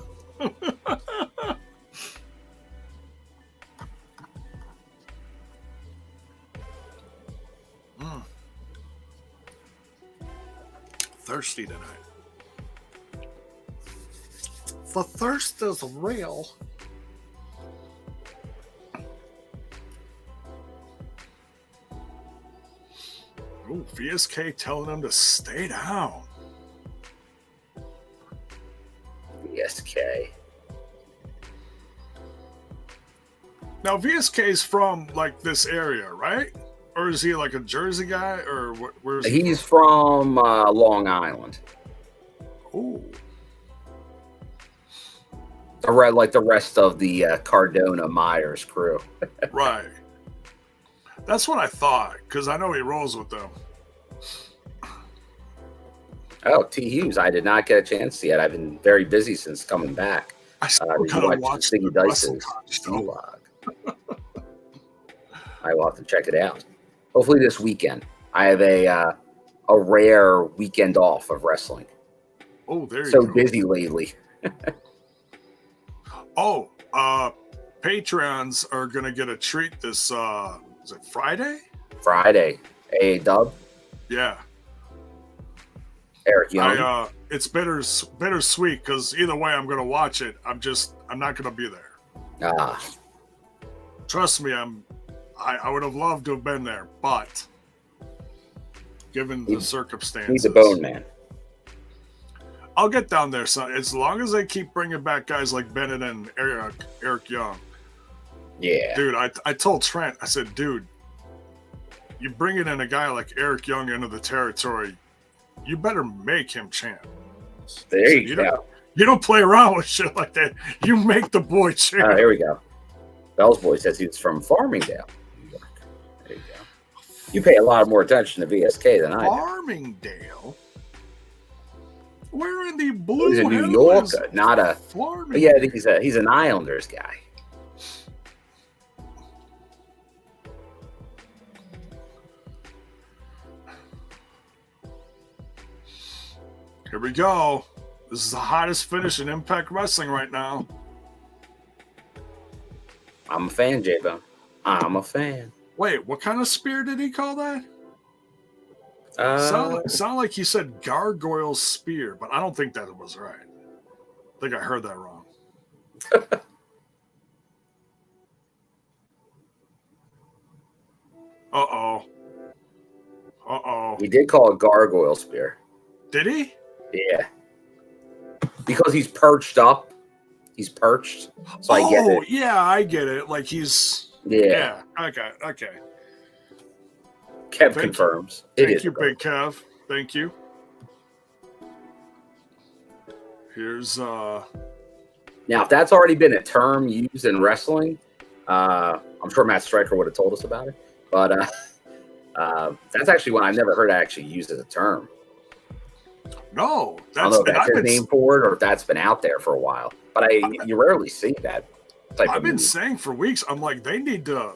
Thirsty tonight. The thirst is real. Ooh, VSK telling him to stay down. VSK. Now VSK's from like this area, right? Or is he like a Jersey guy, or where's he? He's from Long Island. Ooh. Like the rest of the Cardona Myers crew. Right. That's what I thought, because I know he rolls with them. Oh, T. Hughes. I did not get a chance yet. I've been very busy since coming back. I still gotta watch Stiggy Dice's vlog. I will have to check it out. Hopefully this weekend. I have a rare weekend off of wrestling. Oh, there you go. So go. busy lately. Oh, Patreons are going to get a treat this, is it Friday? Friday. A dub? Yeah. Eric Young? It's bittersweet because either way I'm going to watch it. I'm not going to be there. Trust me, I would have loved to have been there, but given the circumstances, he's a bone man. I'll get down there, son. As long as they keep bringing back guys like Bennett and Eric Young. Yeah, dude. I told Trent, I said, dude, you bringing in a guy like Eric Young into the territory, you better make him champ. There you go. You don't play around with shit like that. You make the boy champ. Here we go. Bell's boy says he's from Farmingdale, New York. There you go. You pay a lot more attention to VSK than I do. Farmingdale? Where in the blue? He's a New Yorker, not a. Farmingdale? Yeah, I think he's an Islanders guy. Here we go. This is the hottest finish in Impact Wrestling right now. I'm a fan, J-Bone. I'm a fan. Wait, what kind of spear did he call that? Sound like he said gargoyle spear, but I don't think that was right. I think I heard that wrong. Uh-oh. He did call it gargoyle spear. Did he? Yeah. Because he's perched up. He's perched. So I get it. Yeah, I get it. Like he's... Yeah. Okay. Kev confirms. Thank you, Big Kev. Thank you. Here's... Now, if that's already been a term used in wrestling, I'm sure Matt Stryker would have told us about it. But that's actually one I've never heard actually used as a term. No, I don't know if that's his name for it or if that's been out there for a while. But you rarely see that type I've of been move. saying for weeks, I'm like, they need to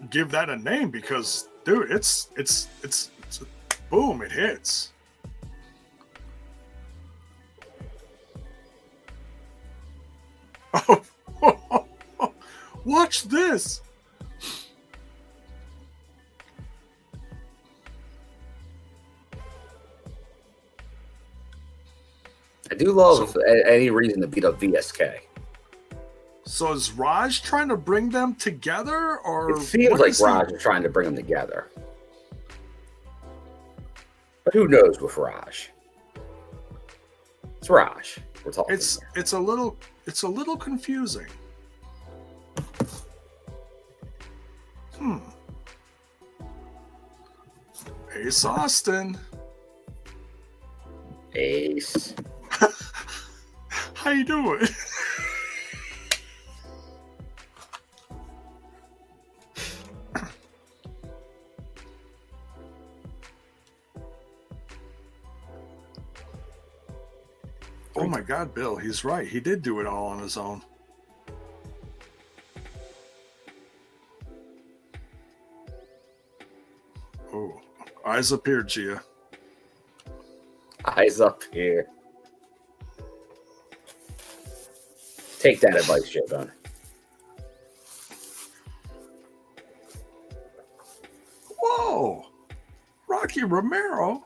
give that a name because, dude, it's boom, it hits. Oh, watch this. I do love any reason to beat up VSK. So is Raj trying to bring them together, or it feels like Raj is trying to bring them together? But who knows with Raj? It's Raj. We're talking. It's a little confusing. Ace Austin. Ace. How you doing? Oh my God, Bill, he's right. He did do it all on his own. Oh, eyes up here, Gia. Eyes up here. Take that advice, J-Bone. Whoa! Rocky Romero?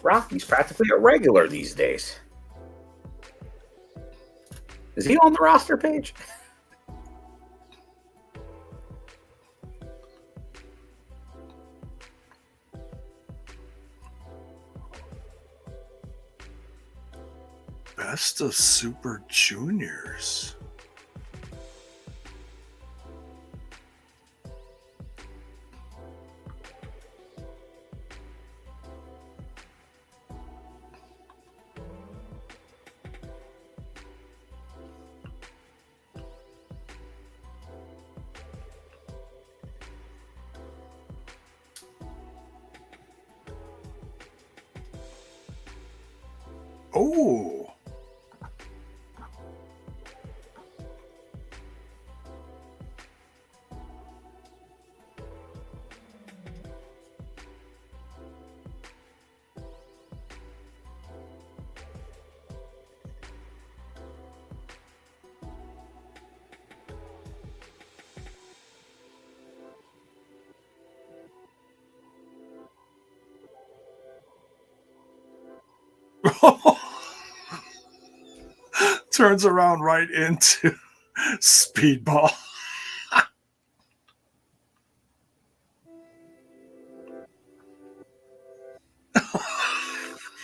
Rocky's practically a regular these days. Is he on the roster page? Best of Super Juniors. Oh. turns around right into Speedball.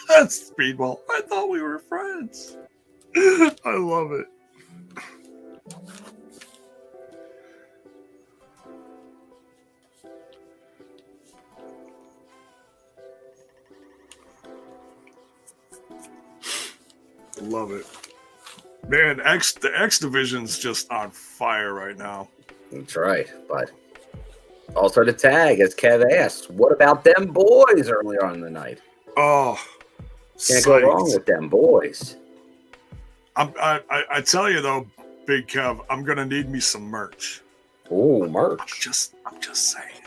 That's Speedball. I thought we were friends. I love it. Love it. Man, the X Division's just on fire right now. That's right. But also the tag, as Kev asked, what about them boys earlier on in the night? Oh, can't go wrong with them boys. I tell you though, Big Kev, I'm gonna need me some merch. Ooh, merch. I'm just saying.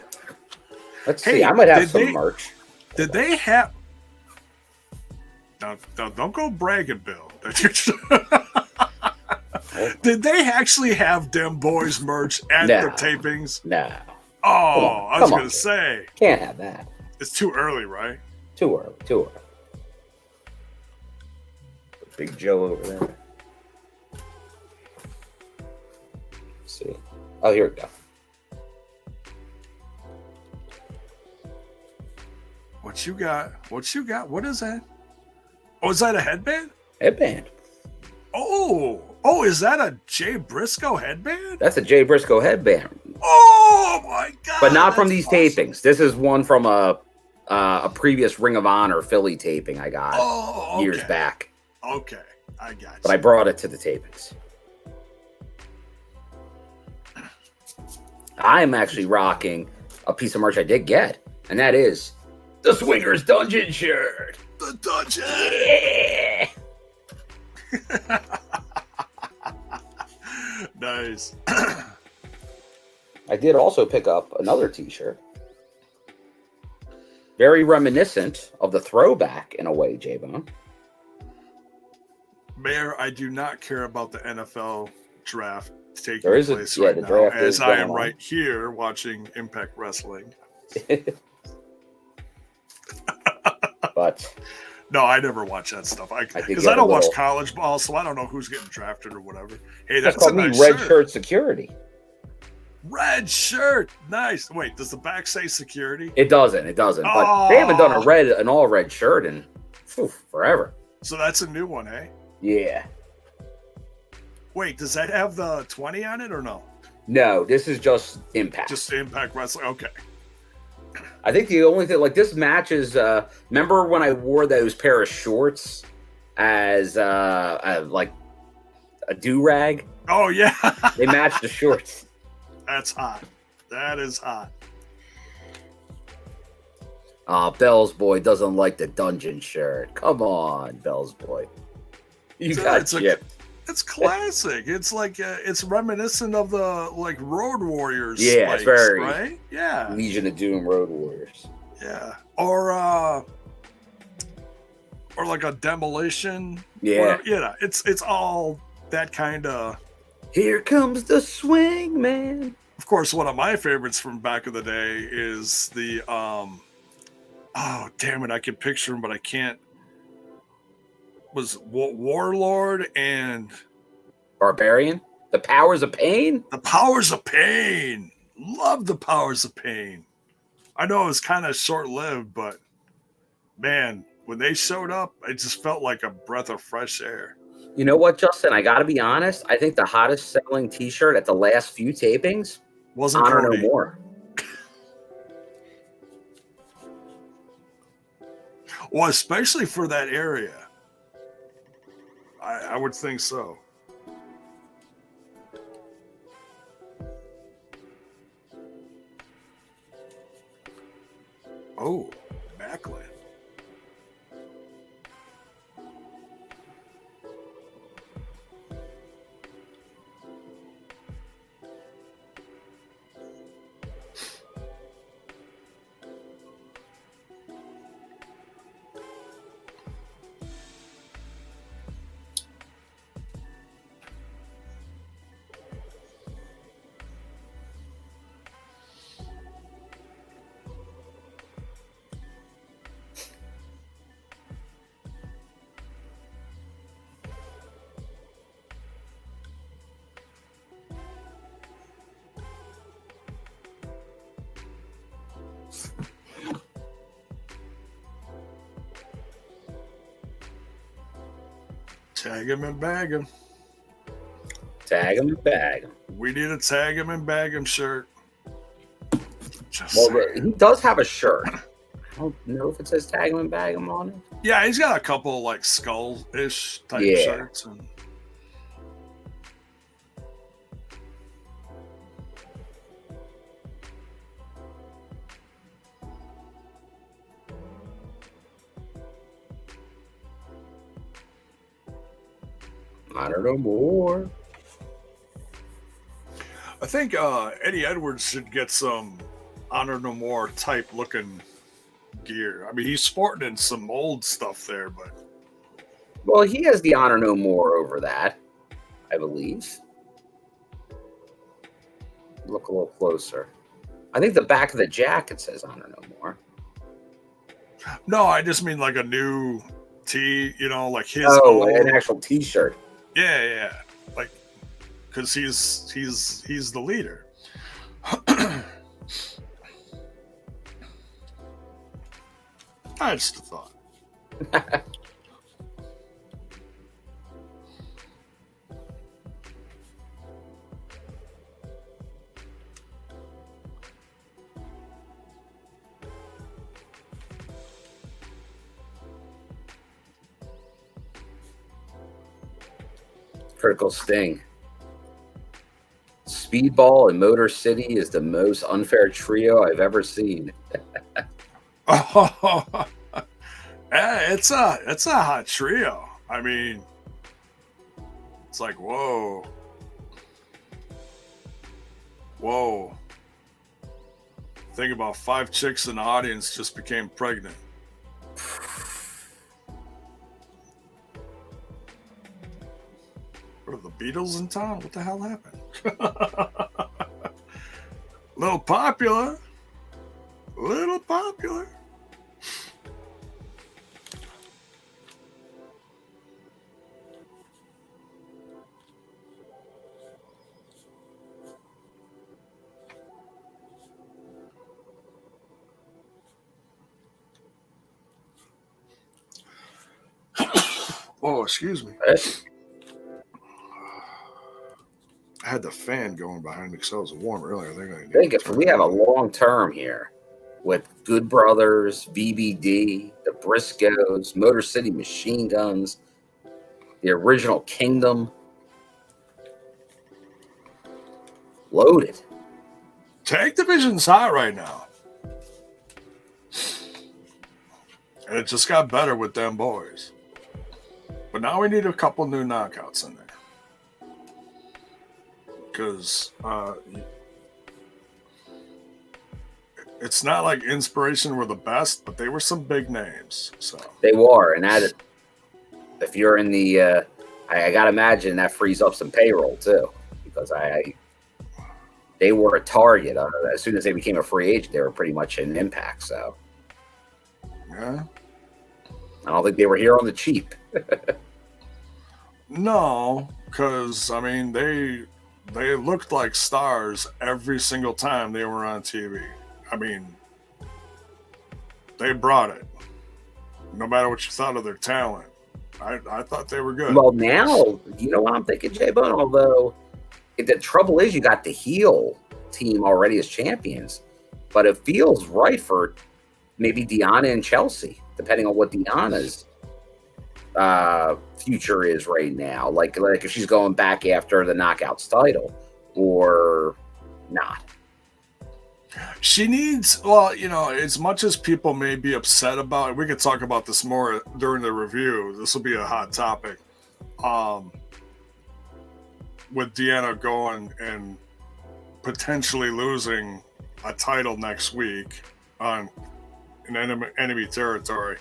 Let's see. I might have some merch. Did they have? Don't go bragging, Bill. Did they actually have them boys merch at the tapings? No. Oh, I was gonna say. Can't have that. It's too early, right? Too early. Big Joe over there. Let's see. Oh, here we go. What you got? What is that? Oh, is that a headband? Headband. Oh, is that a Jay Briscoe headband? That's a Jay Briscoe headband. Oh my God! But not from these tapings. This is one from a previous Ring of Honor Philly taping I got years back. Okay, I got you. But I brought it to the tapings. I'm actually rocking a piece of merch I did get, and that is the Swingers Dungeon shirt. The Dungeon. Yeah. Nice. I did also pick up another t-shirt. Very reminiscent of the throwback in a way, J-Bone. Mayor, I do not care about the NFL draft taking place right now, draft as I am right here watching Impact Wrestling. But no, I never watch that stuff. Because I don't watch college ball, so I don't know who's getting drafted or whatever. Hey, that's called me Red Shirt Security. Red shirt, nice. Wait, does the back say security? It doesn't. But they haven't done an all red shirt in forever. So that's a new one, eh? Yeah. Wait, does that have the 20 on it or no? No, this is just Impact. Just Impact Wrestling. Okay. I think the only thing, like, this match is, remember when I wore those pair of shorts as, like, a do-rag? Oh, yeah. They match the shorts. That's hot. That is hot. Bell's boy doesn't like the dungeon shirt. Come on, Bell's boy. You got chipped. It's classic. It's like it's reminiscent of the like Road Warriors. Yeah, spikes, it's very right. Yeah, Legion of Doom, Road Warriors. Yeah, or like a Demolition. Yeah, it's all that kind of. Here comes the swing, man. Of course, one of my favorites from back in the day is the oh damn it, I can picture him, but I can't. Was Warlord and Barbarian? The Powers of Pain? The Powers of Pain. Love the Powers of Pain. I know it was kind of short-lived, but man, when they showed up, it just felt like a breath of fresh air. You know what, Justin? I got to be honest. I think the hottest selling T-shirt at the last few tapings wasn't Honor Cody. No More. Well, especially for that area. I would think so. Oh, Backlund. Tag him and bag him. Tag him and bag him. We need a tag him and bag him shirt. Well, he does have a shirt. I don't know if it says tag him and bag him on it. Yeah, he's got a couple like skull-ish type shirts. And... I don't know more. I think Eddie Edwards should get some Honor No More type looking gear. I mean, he's sporting in some old stuff there, but... Well, he has the Honor No More over that, I believe. Look a little closer. I think the back of the jacket says Honor No More. No, I just mean like a new tee, you know, like his own. An actual t-shirt. Yeah. Like, because he's the leader. I just thought. Critical Sting. Speedball and Motor City is the most unfair trio I've ever seen. Oh, it's a hot trio. I mean, it's like whoa. Think about 5 chicks in the audience just became pregnant. What are the Beatles in town? What the hell happened? Little popular. Oh, excuse me. I had the fan going behind me because I was warm earlier. I think we have a long term here with Good Brothers, VBD, the Briscoes, Motor City Machine Guns, the original Kingdom. Loaded. Tag division's hot right now. And it just got better with them boys. But now we need a couple new knockouts in there. Because it's not like Inspiration were the best, but they were some big names. So they were, and that if you're in the, I gotta imagine that frees up some payroll too, because they were a target. As soon as they became a free agent, they were pretty much an Impact. So yeah, I don't think they were here on the cheap. No, because I mean they looked like stars every single time they were on TV. I mean, they brought it. No matter what you thought of their talent, I thought they were good. Well, now, you know what I'm thinking, J-Bone? Although, the trouble is you got the heel team already as champions. But it feels right for maybe Deanna and Chelsea, depending on what Deanna's future is right now, like if she's going back after the Knockouts title or not. She needs, well, you know, as much as people may be upset about it, we could talk about this more during the review. This will be a hot topic. With Deanna going and potentially losing a title next week in enemy territory.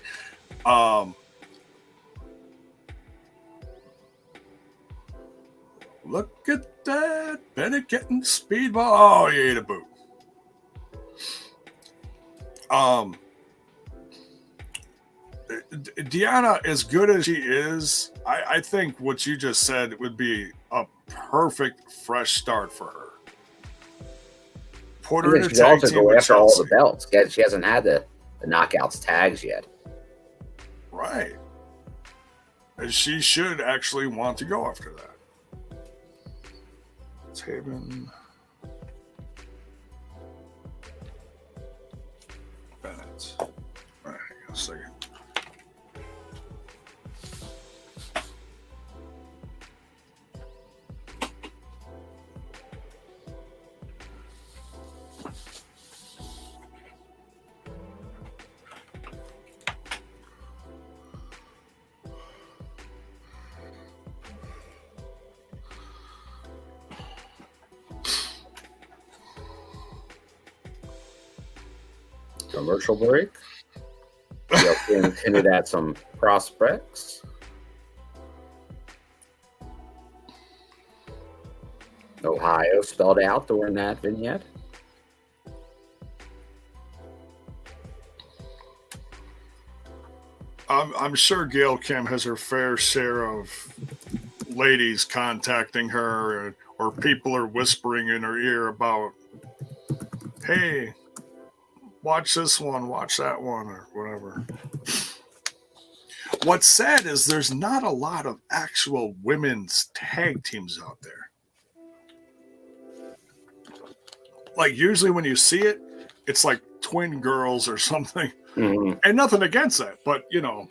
Look at that. Bennett getting speedball. Oh, he ate a boot. Deanna, as good as she is, I think what you just said would be a perfect fresh start for her. Put her in a she's tag also team go with after Chelsea. all the belts. She hasn't had the Knockouts tags yet. Right. And she should actually want to go after that. It's Haven. Bennett. All right, hang on a second. Commercial break. We'll hinted at some prospects. Ohio spelled out during that vignette. I'm sure Gail Kim has her fair share of ladies contacting her, or people are whispering in her ear about, hey, watch this one, watch that one, or whatever. What's sad is there's not a lot of actual women's tag teams out there. Like, usually when you see it, it's like twin girls or something. Mm-hmm. And nothing against that, but, you know.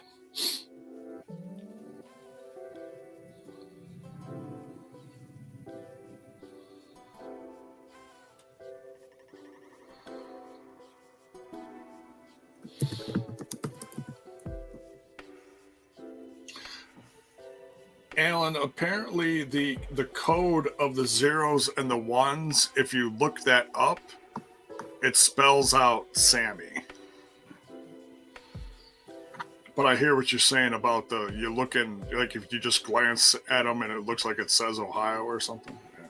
Alan, apparently the code of the zeros and the ones, if you look that up, it spells out Sammy. But I hear what you're saying about you're looking, like if you just glance at them and it looks like it says Ohio or something. Yeah.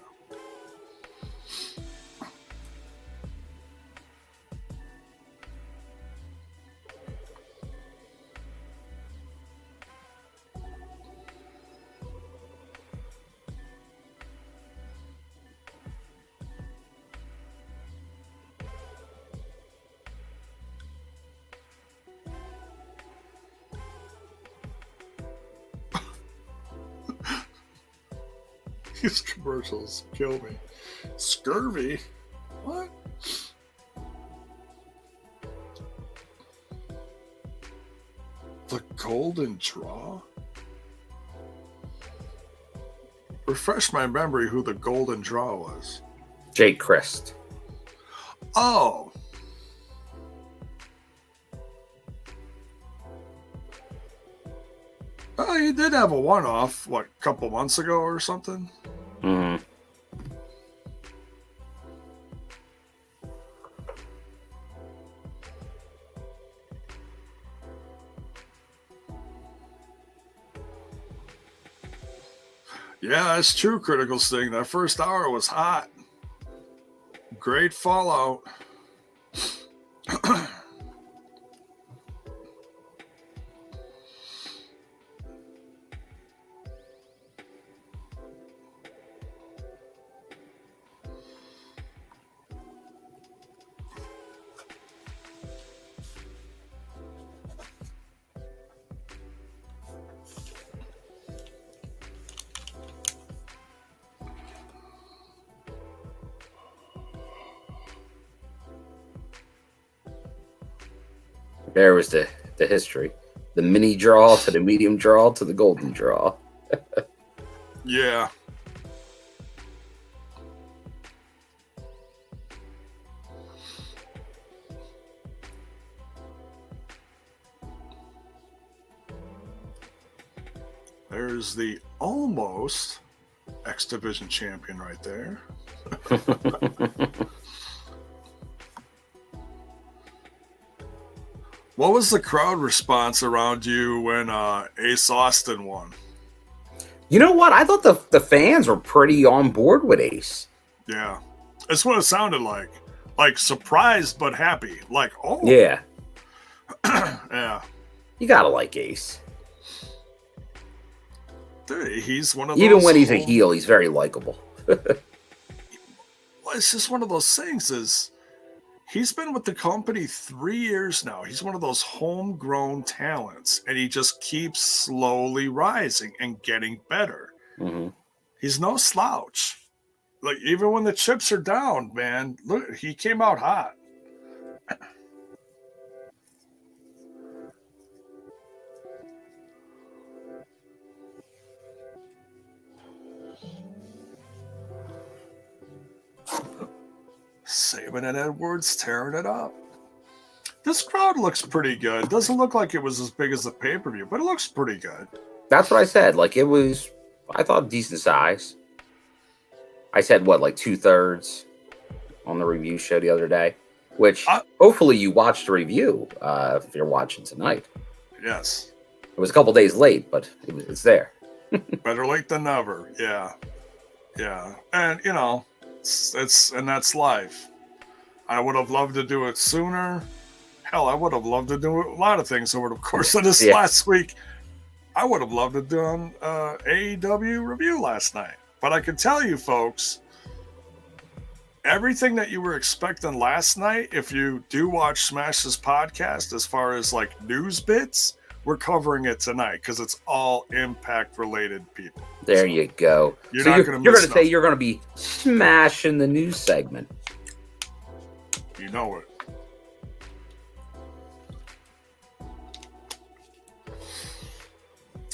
These commercials kill me. Scurvy? What? The Golden Draw? Refresh my memory who the Golden Draw was. Jake Christ. Oh. Oh, he did have a one-off, what, a couple months ago or something? Mm-hmm. Yeah, that's true, Critical Sting. That first hour was hot. Great fallout. There was the history. The mini draw to the medium draw to the golden draw. Yeah. There's the almost X Division champion right there. What was the crowd response around you when Ace Austin won? You know what? I thought the fans were pretty on board with Ace. Yeah. That's what it sounded like. Like surprised but happy. Like, oh. Yeah. Yeah. You gotta like Ace. Dude, he's one of those. Even when he's a heel, he's very likable. Well, it's just one of those things is He's been with the company 3 years now. He's one of those homegrown talents, and he just keeps slowly rising and getting better. Mm-hmm. He's no slouch. Like, even when the chips are down, man, look, he came out hot. Saban and Edwards tearing it up. This crowd looks pretty good. Doesn't look like it was as big as the pay-per-view, but it looks pretty good. That's what I said. Like, it was, I thought, decent size. I said, what, like 2/3 on the review show the other day, which hopefully you watched the review if you're watching tonight. Yes. It was a couple days late, but it's there. Better late than never. Yeah. Yeah. And, you know, and that's life. I would have loved to do it sooner. Hell, I would have loved to do a lot of things over the course of this last week. I would have loved to do an AEW review last night. But I can tell you, folks, everything that you were expecting last night, if you do watch Smash's podcast, as far as like news bits, we're covering it tonight because it's all Impact-related people. There you go. You're going to say you're going to be smashing the news segment. You know it.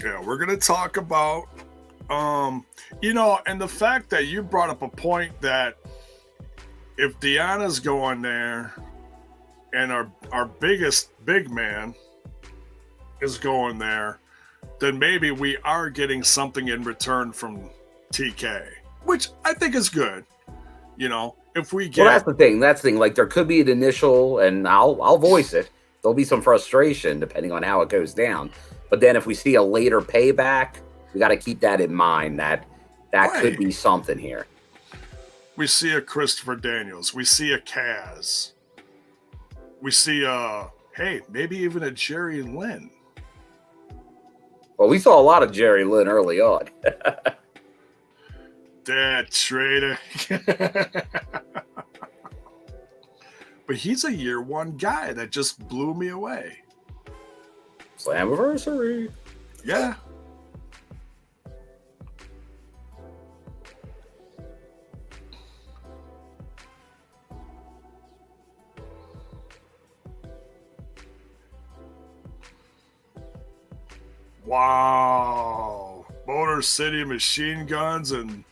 Yeah, we're going to talk about, you know, and the fact that you brought up a point that if Deanna's going there and our biggest big man is going there, then maybe we are getting something in return from TK, which I think is good. You know, if we get... Well, that's the thing. Like, there could be an initial, and I'll voice it. There'll be some frustration depending on how it goes down. But then if we see a later payback, we got to keep that in mind that could be something here. We see a Christopher Daniels. We see a Kaz. We see hey, maybe even a Jerry Lynn. Well, we saw a lot of Jerry Lynn early on. That traitor. But he's a year one guy that just blew me away. Slammiversary. Yeah. Wow. Motor City Machine Guns and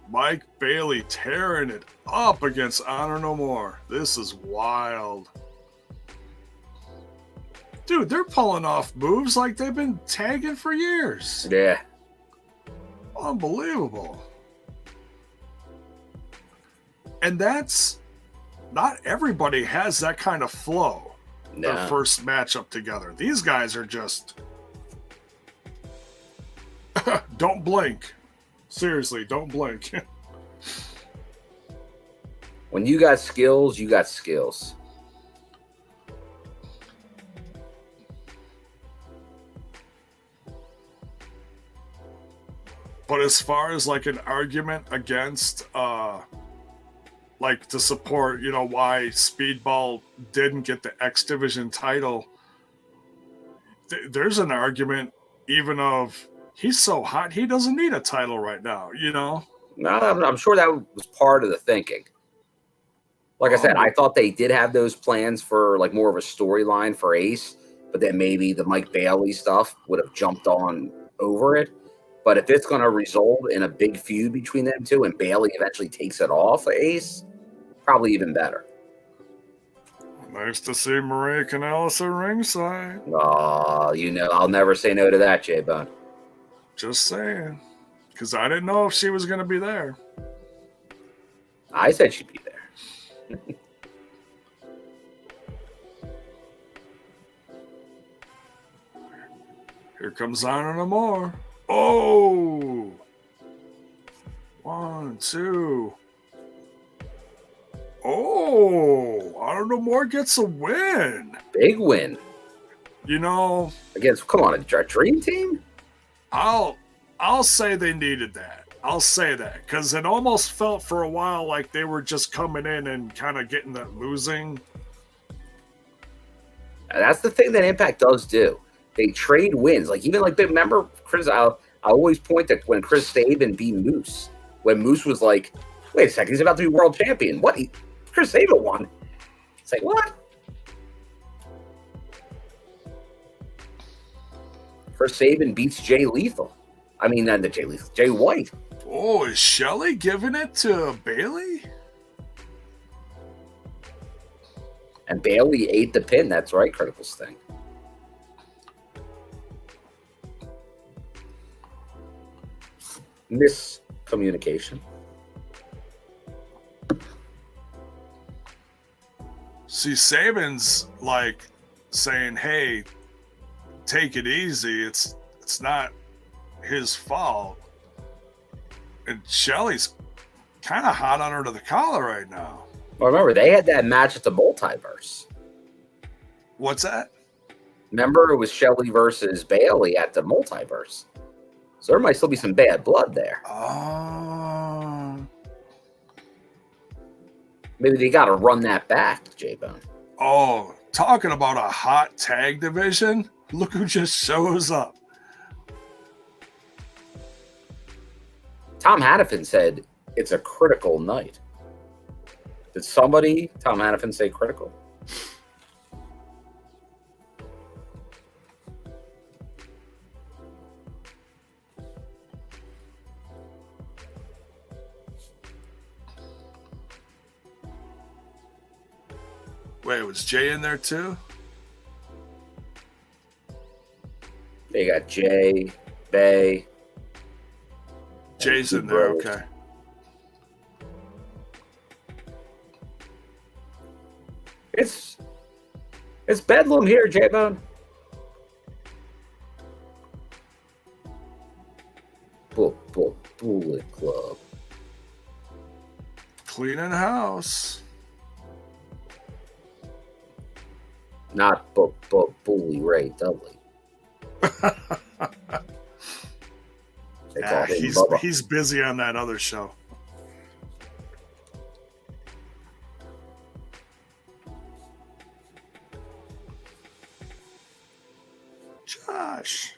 Mike Bailey tearing it up against Honor No More. This is wild. Dude, they're pulling off moves like they've been tagging for years. Yeah. Unbelievable. And that's... not everybody has that kind of flow. No. Their first matchup together. These guys are just... don't blink. Seriously, don't blink. When you got skills, you got skills. But as far as like an argument against like to support, you know, why Speedball didn't get the X Division title, there's an argument even of he's so hot he doesn't need a title right now, you know? No, I'm sure that was part of the thinking. Like I said, I thought they did have those plans for like more of a storyline for Ace, but then maybe the Mike Bailey stuff would have jumped on over it. But if it's going to result in a big feud between them two and Bailey eventually takes it off of Ace, probably even better. Nice to see Maria Kanellis at ringside. Oh, you know, I'll never say no to that, J-Bone. Just saying. Because I didn't know if she was going to be there. I said she'd be there. Here comes Honor No More. Oh! 1, 2. Oh! Honor No More gets a win. Big win. You know, Against, come on, a dream team? I'll say they needed that. I'll say that because it almost felt for a while like they were just coming in and kind of getting that losing. And that's the thing that Impact does do. They trade wins. Like even like remember Chris. I always point that when Chris Sabin beat Moose, when Moose was like, "Wait a second, he's about to be world champion." What? Chris Sabin won. It's like what? Chris Sabin beats Jay Lethal. I mean, not the Jay Lethal, Jay White. Oh, is Shelley giving it to Bailey? And Bailey ate the pin. That's right, Critical Sting. Miscommunication. See, Sabin's like saying, "Hey, take it easy. It's not his fault." And Shelley's kind of hot under the collar right now. Well, remember, they had that match at the Multiverse. What's that? Remember, it was Shelley versus Bailey at the Multiverse. So there might still be some bad blood there. Maybe they got to run that back, J-Bone. Oh, talking about a hot tag division, look who just shows up. Tom Hannafin said it's a critical night. Did somebody, Tom Hannafin, say critical? Wait, was Jay in there too? They got Jay, Bay. Jay's in there, okay. It's bedlam here, J-Bone. Bullet Club. Cleaning house. Not Bully Ray Dudley. He's busy on that other show. Josh.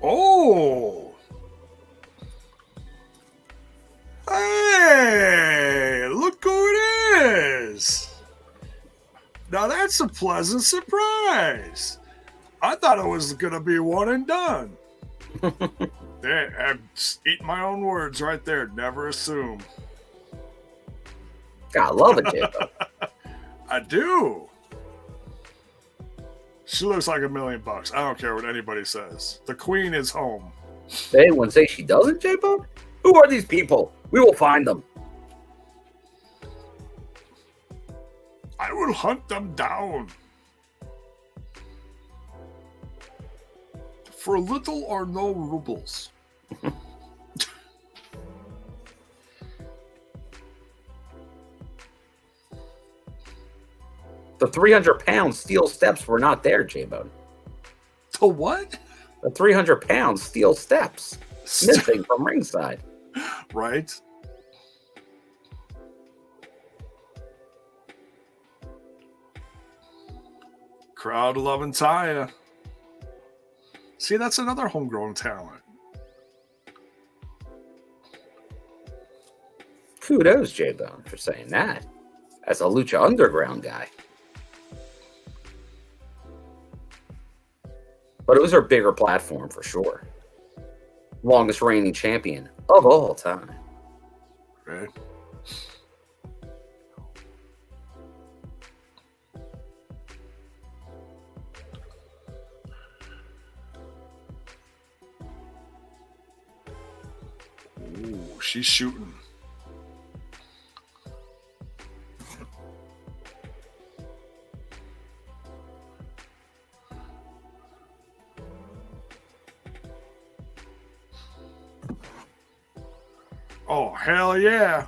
Oh! Hey! Look who it is! Now that's a pleasant surprise. I thought it was going to be one and done. I'm eating my own words right there. Never assume. God, I love it, Jacob. I do. She looks like $1 million. I don't care what anybody says. The queen is home. Did anyone say she doesn't, J-Bone? Who are these people? We will find them. I will hunt them down. For little or no rubles. The 300-pound steel steps were not there, J-Bone. The what? The 300-pound steel steps missing from ringside. Right. Crowd loving Taya. See, that's another homegrown talent. Kudos, J-Bone, for saying that. As a Lucha Underground guy. But it was her bigger platform for sure. Longest reigning champion of all time. Right. Ooh, she's shooting. Oh, hell yeah.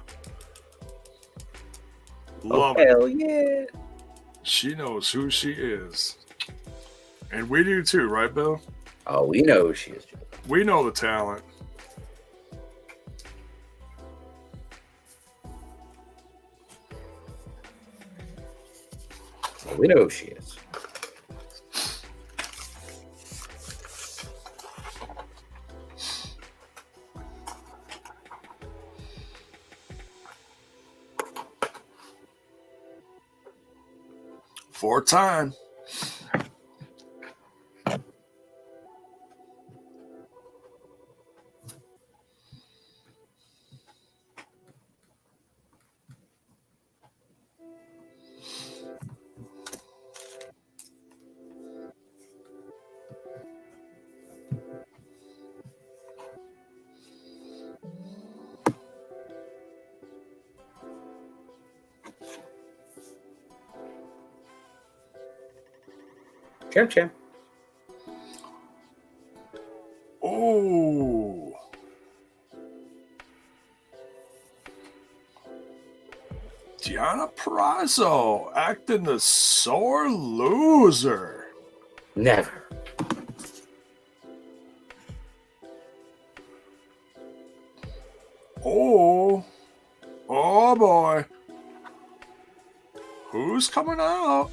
Love it. Hell yeah. She knows who she is. And we do too, right, Bill? Oh, we know who she is, J-Bone. We know the talent. Oh, we know who she is. For time. Champ. Oh. Deonna Purrazzo acting the sore loser. Never. Oh. Oh boy. Who's coming out?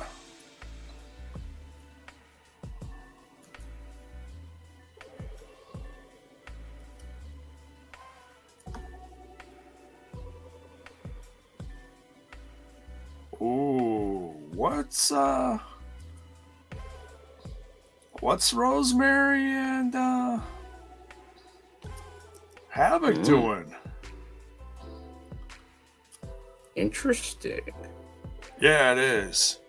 Ooh, what's Rosemary and Havoc doing? Interesting. Yeah, it is.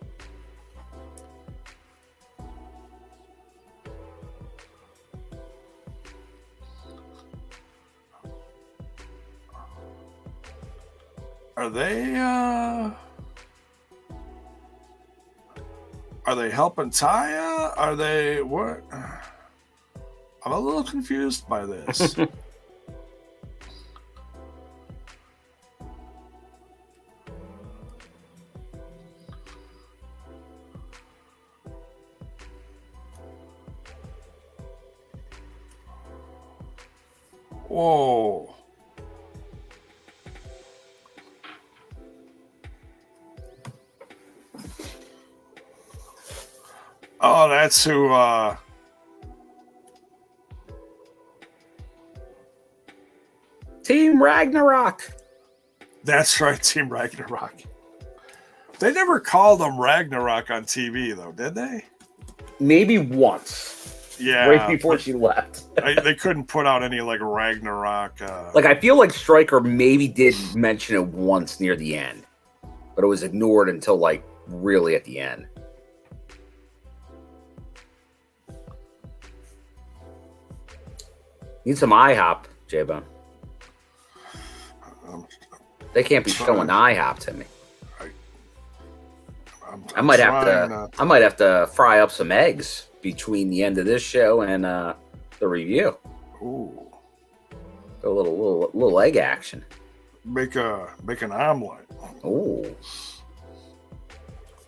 Are they helping Taya? Are they what? I'm a little confused by this. Whoa. Oh, that's who Team Ragnarok. That's right, Team Ragnarok. They never called them Ragnarok on TV though, did they? Maybe once. Yeah. Right before she left. They couldn't put out any like Ragnarok Like I feel like Stryker maybe did mention it once near the end. But it was ignored until like really at the end. Need some IHOP, J-Bone. They can't be showing IHOP to me. I might have to fry up some eggs between the end of this show and the review. Ooh. A little egg action. Make an omelet. Ooh.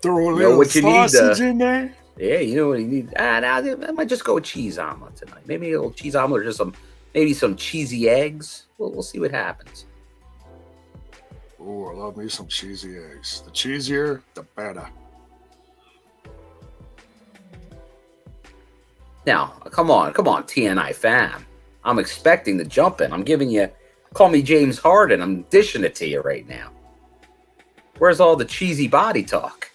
Throw a little sausage in there. Yeah, you know what you need. Now I might just go with cheese omelet tonight. Maybe a little cheese omelet or just maybe some cheesy eggs. We'll see what happens. Ooh, I love me some cheesy eggs. The cheesier, the better. Now, come on, TNI fam. I'm expecting the jump in. I'm giving you, call me James Harden. I'm dishing it to you right now. Where's all the cheesy body talk?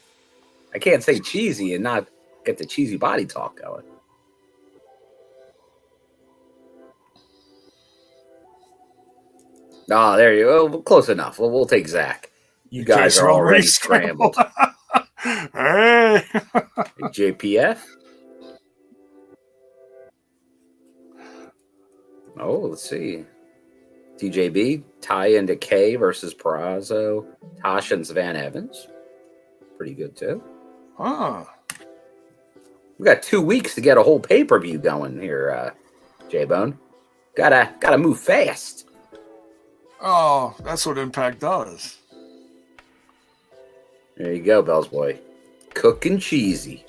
I can't say cheesy and not get the cheesy body talk going. Oh, there you go. Well, close enough. We'll take Zach. You guys are already scrambled. Hey. JPF. Oh, let's see. TJB, Ty and Decay versus Perazo, Tasha and Savannah Evans. Pretty good, too. Huh. We got 2 weeks to get a whole pay-per-view going here, J-Bone. Gotta move fast. Oh, that's what Impact does. There you go, Bells Boy. Cooking cheesy.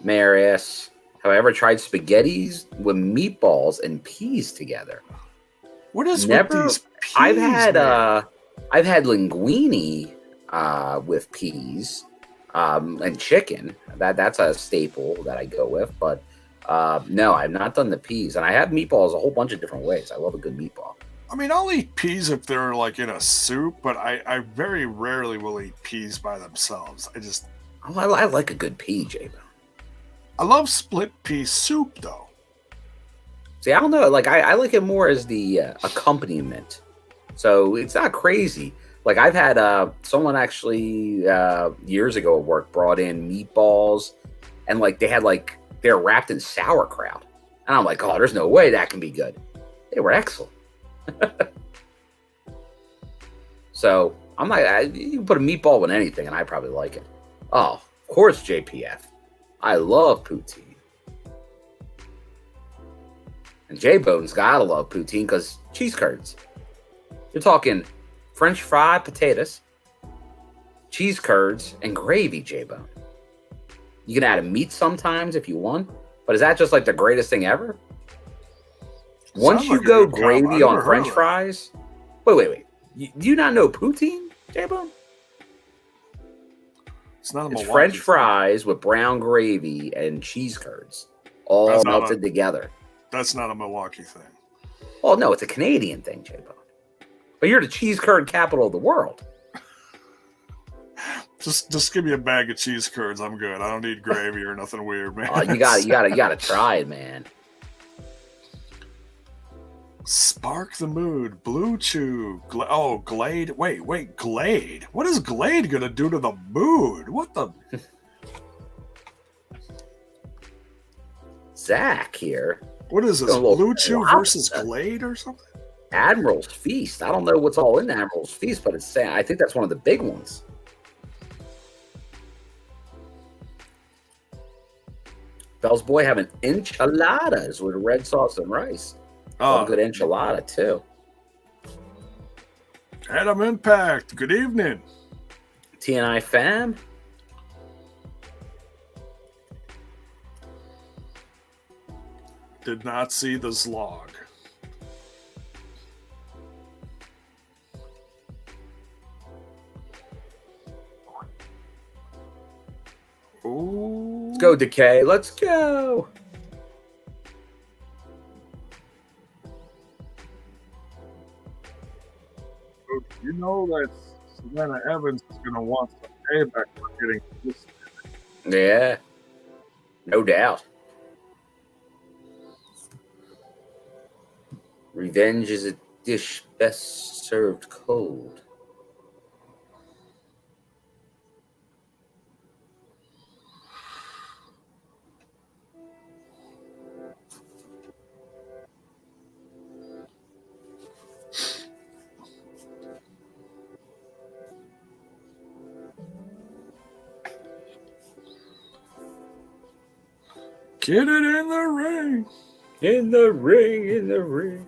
Maris. Have I ever tried spaghettis with meatballs and peas together? What is Never. With these peas, I've had linguine with peas and chicken. That's a staple that I go with. But no, I've not done the peas, and I have meatballs a whole bunch of different ways. I love a good meatball. I mean, I'll eat peas if they're like in a soup, but I very rarely will eat peas by themselves. I like a good pea, J-Bone. I love split pea soup, though. See, I don't know. Like, I like it more as the accompaniment. So it's not crazy. Like, I've had someone actually years ago at work brought in meatballs, and like they're wrapped in sauerkraut. And I'm like, oh, there's no way that can be good. They were excellent. So I'm like, you can put a meatball with anything, and I probably like it. Oh, of course, JPF. I love poutine. And J-Bone's gotta love poutine because cheese curds. You're talking French fried potatoes, cheese curds, and gravy, J-Bone. You can add a meat sometimes if you want, but is that just like the greatest thing ever? Once you go gravy on French fries, wait. Do you not know poutine, J-Bone? It's French fries with brown gravy and cheese curds, all melted together. That's not a Milwaukee thing. Oh, no, it's a Canadian thing, J-Bone. But you're the cheese curd capital of the world. Just give me a bag of cheese curds. I'm good. I don't need gravy or nothing weird, man. Oh, you gotta try it, man. Spark the mood. Blue Chew. Glade. Wait. Glade. What is Glade gonna do to the mood? What the? Zach here. What is this? Blue Chew versus Glade or something? Admiral's Feast. I don't know what's all in Admiral's Feast, but I think that's one of the big ones. Bell's Boy having enchiladas with red sauce and rice. Oh, good enchilada too. Adam Impact. Good evening. TNI fam. Did not see the Zlog. Ooh. Let's go, Decay. Let's go. You know that Savannah Evans is going to want some payback for getting this. Yeah, no doubt. Revenge is a dish best served cold. Get it in the ring. In the ring, in the ring.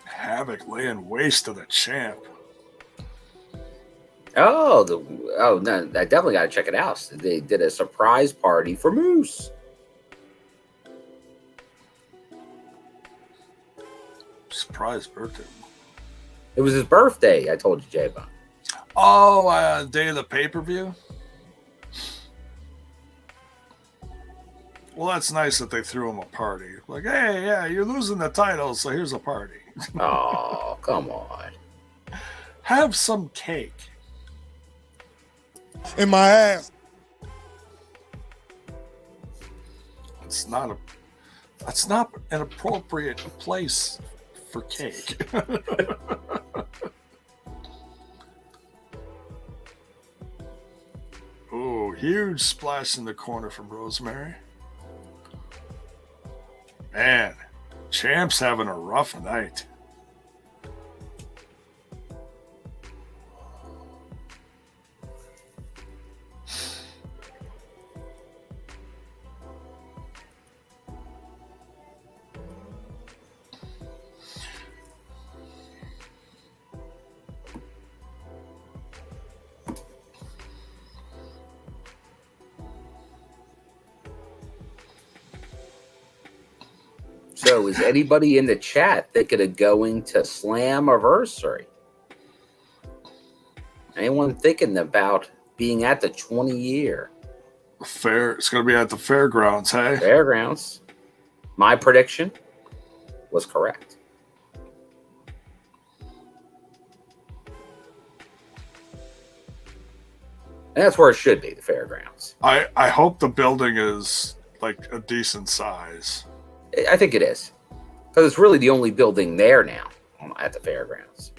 Havoc laying waste to the champ. Oh, no, I definitely got to check it out. They did a surprise party for Moose. Surprise birthday. It was his birthday, I told you, J-Bone. Oh, day of the pay-per-view? Well, that's nice that they threw him a party. Like, hey, yeah, you're losing the title, so here's a party. Oh, come on. Have some cake. In my ass. That's not an appropriate place for cake. Oh, huge splash in the corner from Rosemary. Man, Champ's having a rough night. So is anybody in the chat thinking of going to Slammiversary? Anyone thinking about being at the 20-year? Fair. It's going to be at the fairgrounds, hey? Fairgrounds. My prediction was correct. And that's where it should be, the fairgrounds. I hope the building is like a decent size. I think it is. Because it's really the only building there now at the fairgrounds.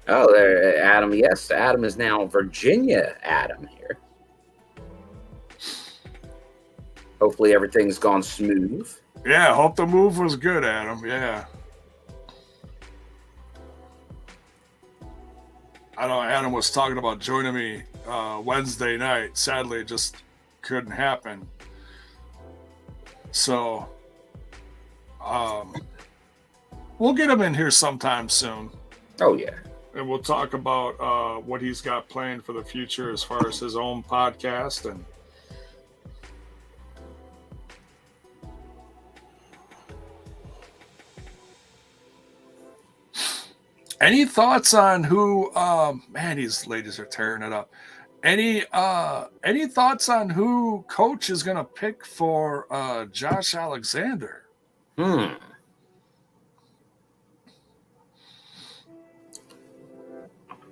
Oh, there, Adam. Yes, Adam is now Virginia Adam here. Hopefully everything's gone smooth. Yeah, hope the move was good, Adam. Yeah. I know Adam was talking about joining me Wednesday night. Sadly, it just couldn't happen. So, we'll get him in here sometime soon. Oh, yeah. And we'll talk about what he's got planned for the future as far as his own podcast. And any thoughts on who? Man, these ladies are tearing it up. Any thoughts on who Coach is going to pick for Josh Alexander?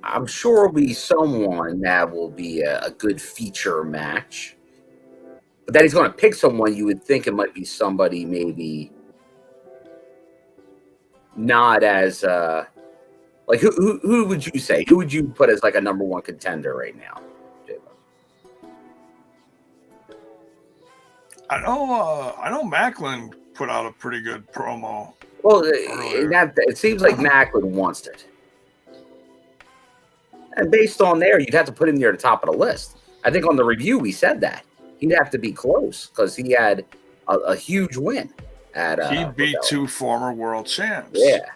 I'm sure it'll be someone that will be a good feature match. But that he's going to pick someone, you would think it might be somebody maybe not as like who would you say? Who would you put as like a number one contender right now? I know Macklin put out a pretty good promo. Well, it seems like Macklin wants it. And based on there, you'd have to put him near the top of the list. I think on the review, we said that. He'd have to be close because he had a huge win. He beat two former world champs. Yeah.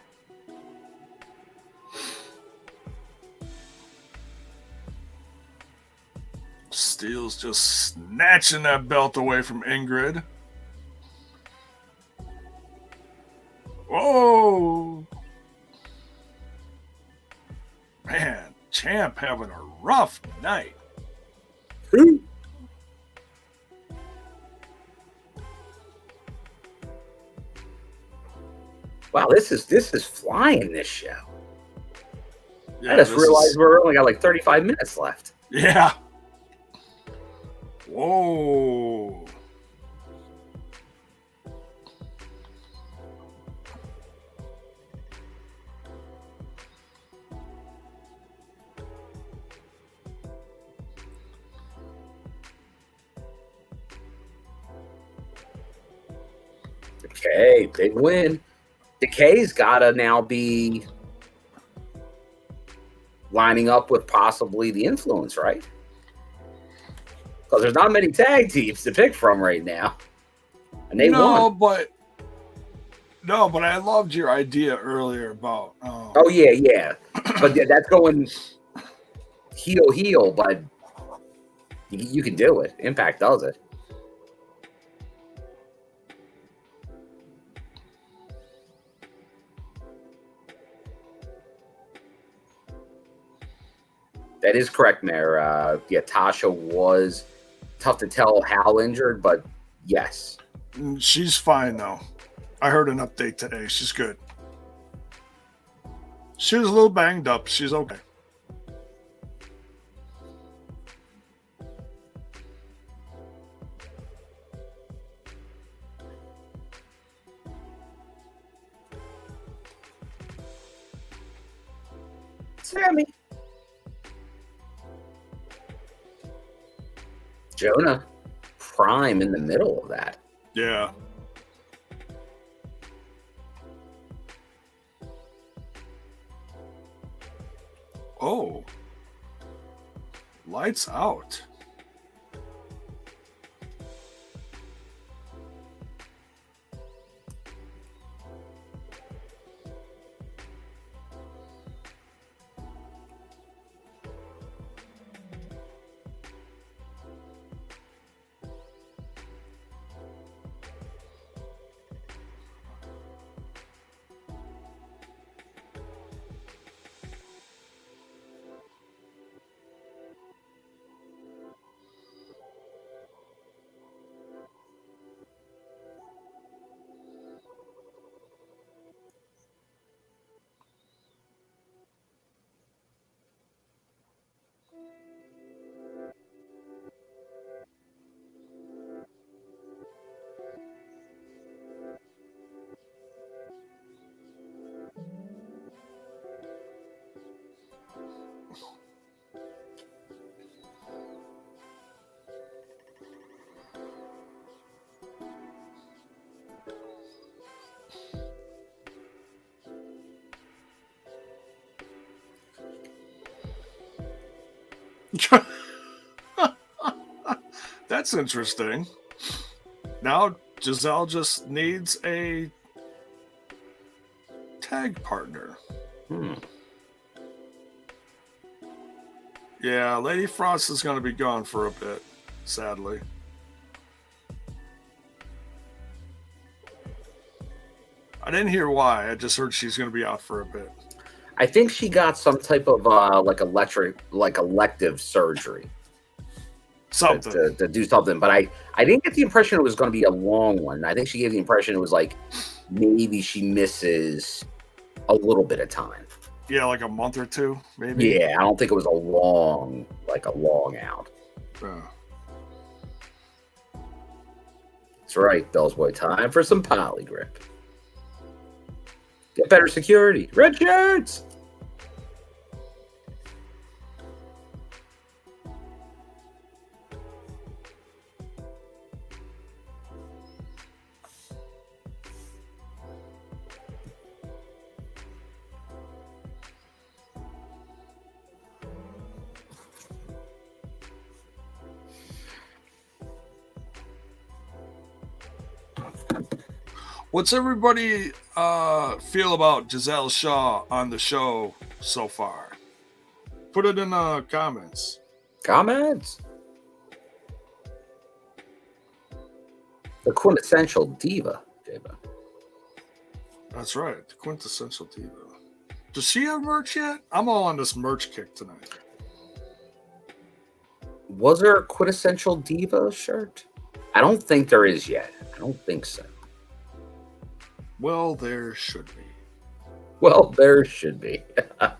Steele's just snatching that belt away from Ingrid. Whoa! Man, Champ having a rough night. Wow, this is flying, this show. Yeah, I just realized we're only got like 35 minutes left. Yeah. Whoa. Decay, big win. Decay's got to now be lining up with possibly the Influence, right? Because there's not many tag teams to pick from right now. And they won. But No, but I loved your idea earlier about. Oh yeah. But that's going heel, but you can do it. Impact does it. That is correct, Mayor. Tasha was tough to tell how injured, but yes. She's fine, though. I heard an update today. She's good. She was a little banged up. She's okay. Sammy. Jonah, prime in the middle of that. Yeah. Oh. Lights out. That's interesting. Now Giselle just needs a tag partner. Yeah, Lady Frost is going to be gone for a bit, sadly. I didn't hear why. I just heard she's going to be out for a bit. I think she got some type of elective surgery. Something. To do something. But I didn't get the impression it was going to be a long one. I think she gave the impression it was like maybe she misses a little bit of time. Yeah, like a month or two, maybe. Yeah, I don't think it was a long out. That's right, Bell's Boy. Time for some poly grip. Get better security. Red shirts! What's everybody feel about Giselle Shaw on the show so far? Put it in the comments. Comments? The quintessential diva, Jaba. That's right, the quintessential diva. Does she have merch yet? I'm all on this merch kick tonight. Was there a quintessential diva shirt? I don't think there is yet. I don't think so. Well, there should be. Well, there should be. I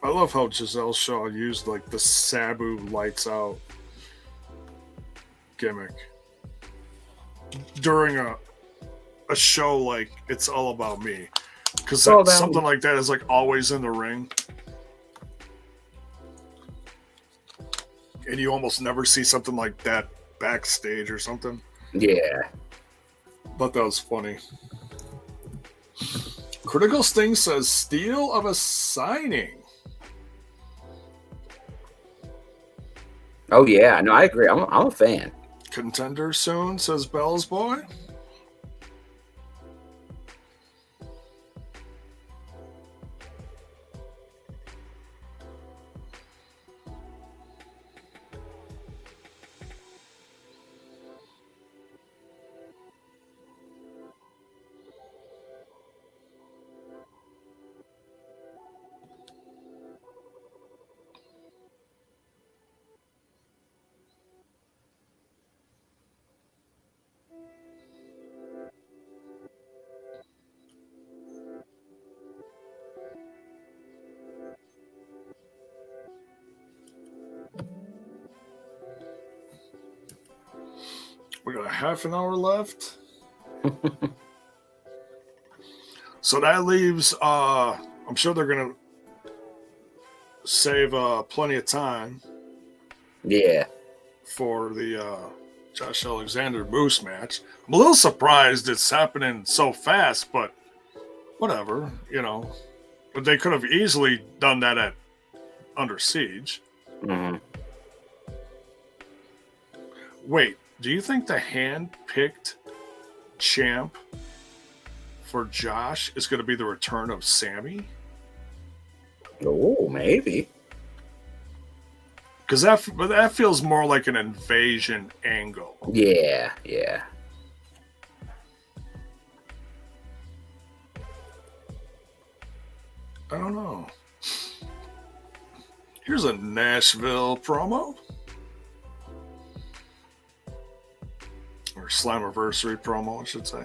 love how Giselle Shaw used like the Sabu lights out gimmick during a show like It's All About Me. Because something like that is like always in the ring. And you almost never see something like that backstage or something. Yeah. But that was funny. Critical Sting says steal of a signing. Oh yeah, no, I agree. I'm a fan. Contender soon, says Bell's Boy. We got a half an hour left. So that leaves, I'm sure they're going to save plenty of time. Yeah. For the Josh Alexander Moose match. I'm a little surprised it's happening so fast, but whatever, you know. But they could have easily done that at Under Siege. Mm-hmm. Wait, do you think the hand-picked champ for Josh is going to be the return of Sammy? Oh, maybe. Because that feels more like an invasion angle. Yeah, yeah. I don't know. Here's a Nashville promo. Or Slammiversary promo, I should say.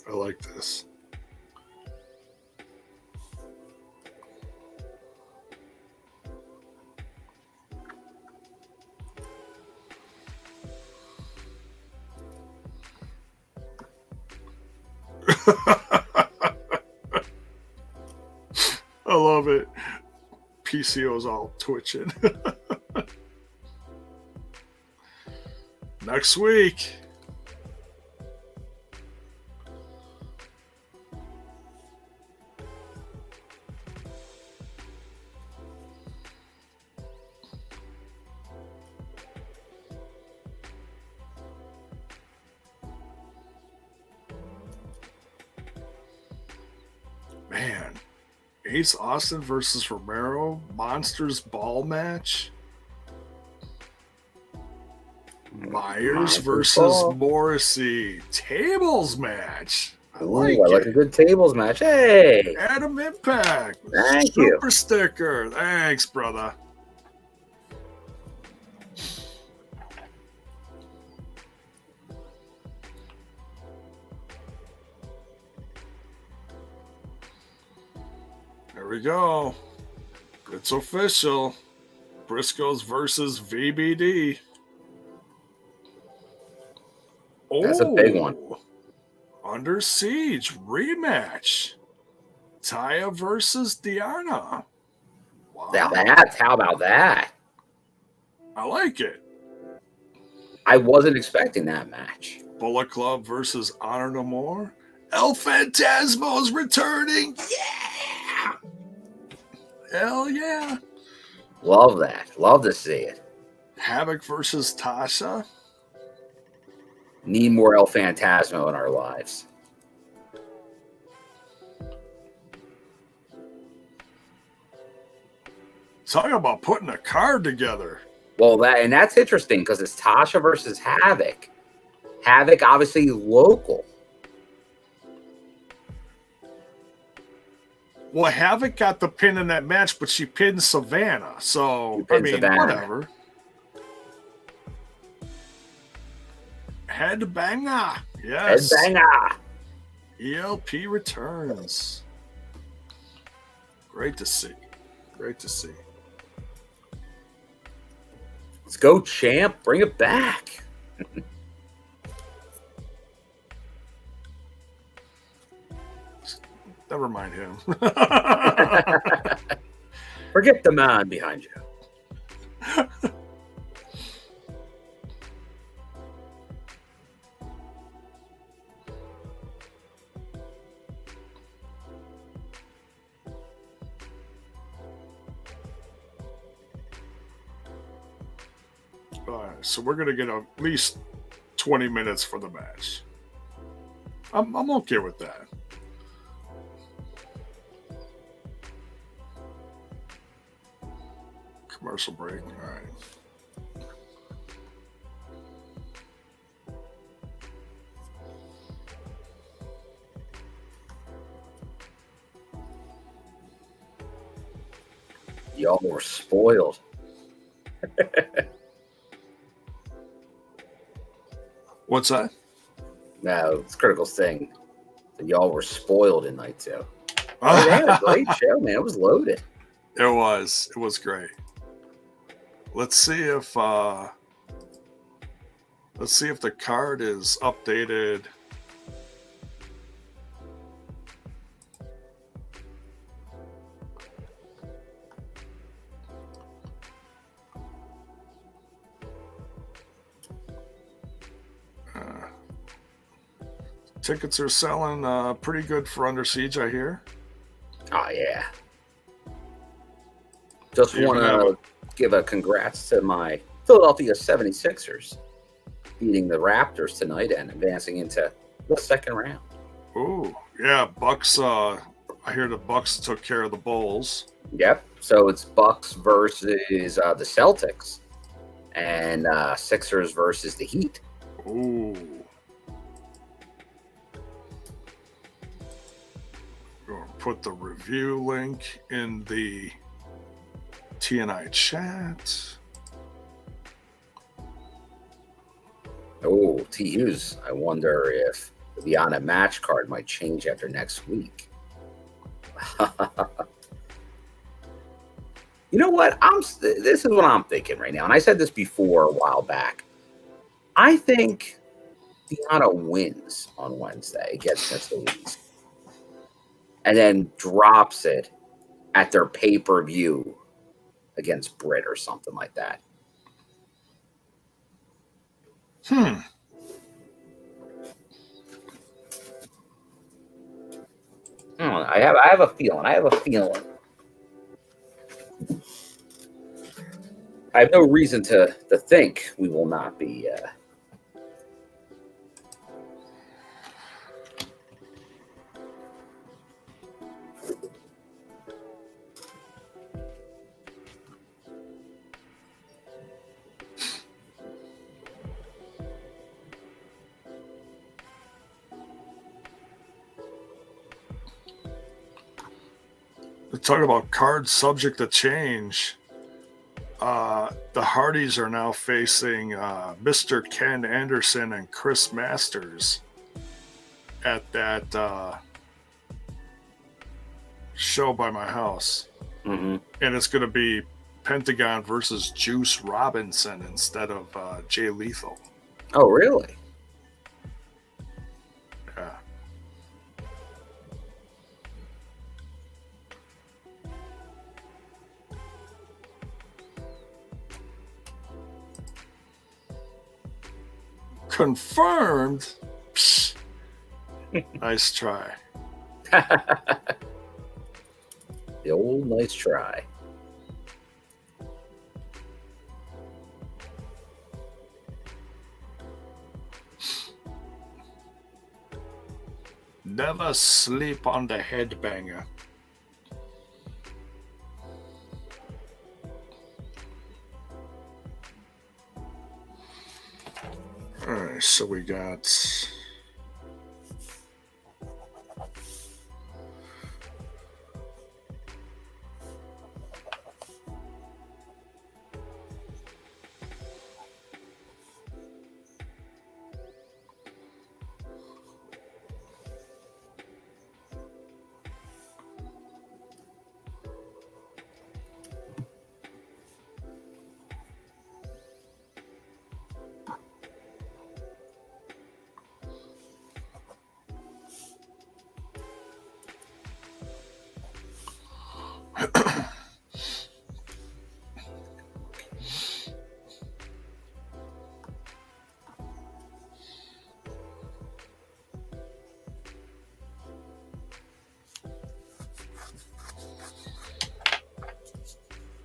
I like this. I love it. PCO's all twitching. Next week. Man, Ace Austin versus Romero, Monsters Ball match. Myers versus Morrissey, tables match. I like a good tables match. Hey, Adam Impact. Thank Super you. sticker. Thanks, brother. There we go. It's official. Briscoes versus VBD. That's a big one. Under Siege rematch. Taya versus Diana. Wow. How about that? I like it. I wasn't expecting that match. Bullet Club versus Honor No More. El Phantasmo's returning. Yeah. Hell yeah. Love that. Love to see it. Havoc versus Tasha. Need more El Phantasmo in our lives. Talking about putting a card together. Well, that's interesting because it's Tasha versus Havoc. Havoc, obviously local. Well, Havoc got the pin in that match, but she pinned Savannah. So, I mean, Savannah. Whatever. Headbanger. Yes. Headbanger. ELP returns. Great to see. Great to see. Let's go, champ. Bring it back. Never mind him. Forget the man behind you. All right, so we're gonna get at least 20 minutes for the match. I'm okay with that. Commercial break. All right. Y'all were spoiled. What's that? No, it's Critical thing. Y'all were spoiled in night 2. Oh, they had a great show, man. It was loaded. It was. It was great. Let's see if the card is updated. Tickets are selling pretty good for Under Siege, I hear. Oh, yeah. Just want to give a congrats to my Philadelphia 76ers beating the Raptors tonight and advancing into the second round. Ooh, yeah, Bucks. I hear the Bucks took care of the Bulls. Yep. So it's Bucks versus the Celtics and Sixers versus the Heat. Ooh. Put the review link in the TNI chat. Oh, TU's. I wonder if the on a match card might change after next week. You know what? This is what I'm thinking right now. And I said this before a while back. I think Deanna wins on Wednesday against Mercedes. And then drops it at their pay-per-view against Britt or something like that. I don't know. I have a feeling. I have no reason to think we will not be talk about cards subject to change. The Hardys are now facing Mr. Ken Anderson and Chris Masters at that show by my house. Mm-hmm. And it's going to be Pentagon versus Juice Robinson instead of Jay Lethal. Oh, really? Yeah. Confirmed. Psh. Nice try. The old nice try. Never sleep on the headbanger. All right, so we got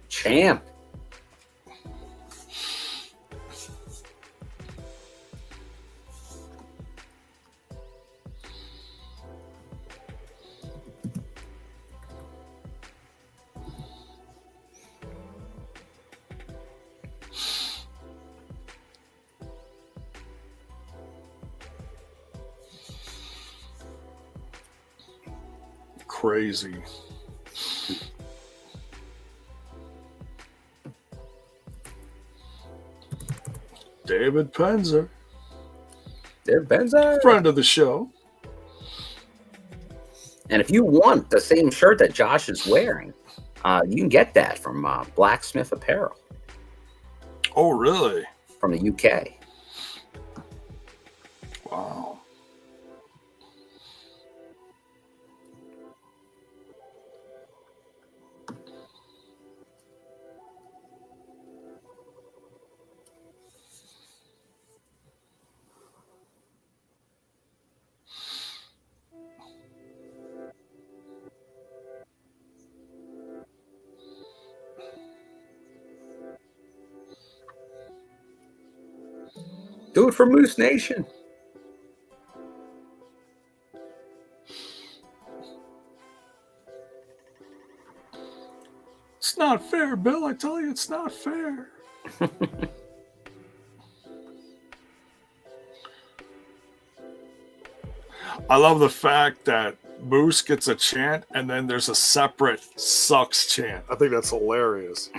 Champ. crazy. David Penzer, There, Benzo. friend of the show. And if you want the same shirt that Josh is wearing, you can get that from Blacksmith Apparel Oh, really? from the UK. Wow. Do it for Moose Nation. It's not fair, Bill. I tell you, it's not fair. I love the fact that Moose gets a chant and then there's a separate sucks chant. I think that's hilarious.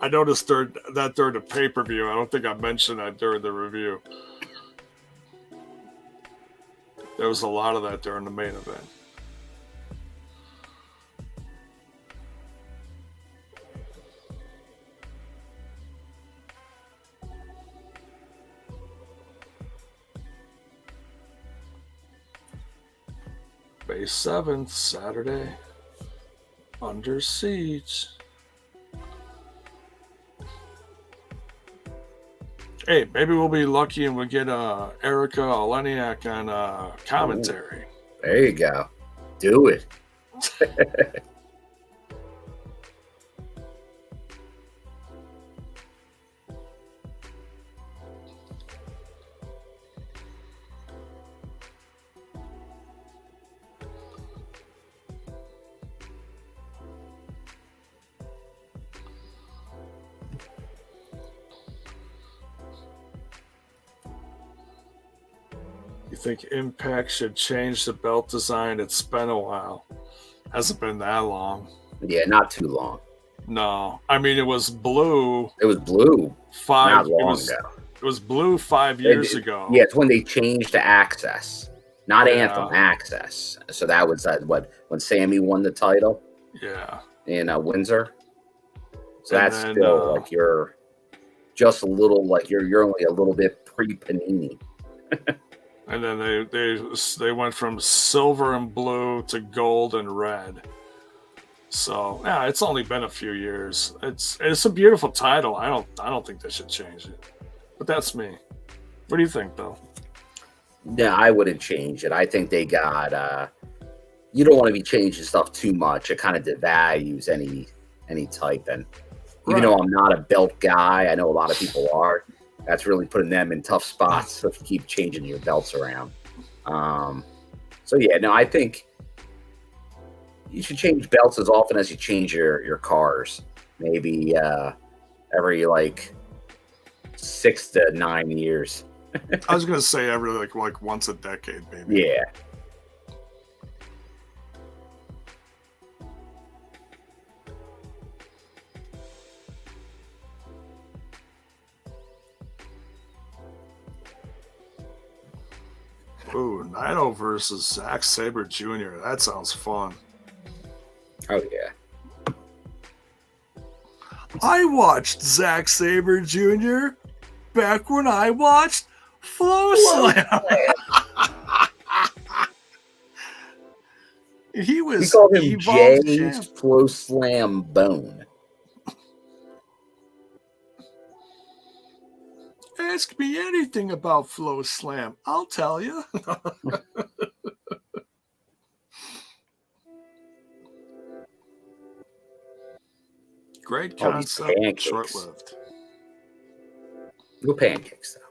I noticed during the pay-per-view. I don't think I mentioned that during the review. There was a lot of that during the main event. May 7th, Saturday. Under Siege. Hey, maybe we'll be lucky and we'll get Erica Oleniak on commentary. Ooh, there you go. Do it. You think Impact should change the belt design? It's been a while. Hasn't been that long. Yeah, not too long. No. I mean, it was blue. It was blue Not long ago. It was blue 5 years ago. Yeah, it's when they changed to Access. Not Yeah. Anthem, Access. So that was when Sammy won the title Yeah. in Windsor. So And that's then, still like you're just a little like you're only a little bit pre-Panini. And then they went from silver and blue to gold and red. So yeah, it's only been a few years. It's a beautiful title. I don't think they should change it. But that's me. What do you think, Bill? Yeah, I wouldn't change it. I think they got you don't want to be changing stuff too much. It kind of devalues any type. And even though I'm not a belt guy, I know a lot of people are. That's really putting them in tough spots if you keep changing your belts around. So yeah, no, I think you should change belts as often as you change your cars. Maybe every like 6 to 9 years. I was gonna say every like once a decade, maybe. Yeah. Ooh, Nino versus Zack Sabre Jr. That sounds fun. Oh yeah. I watched Zack Sabre Jr. back when I watched Flow Slam. He We was called him Evolved Jay's champ. Flow Slam Bone. Ask me anything about Flow Slam. I'll tell you. Great Oh, these concept, pancakes. short-lived. No pancakes, though.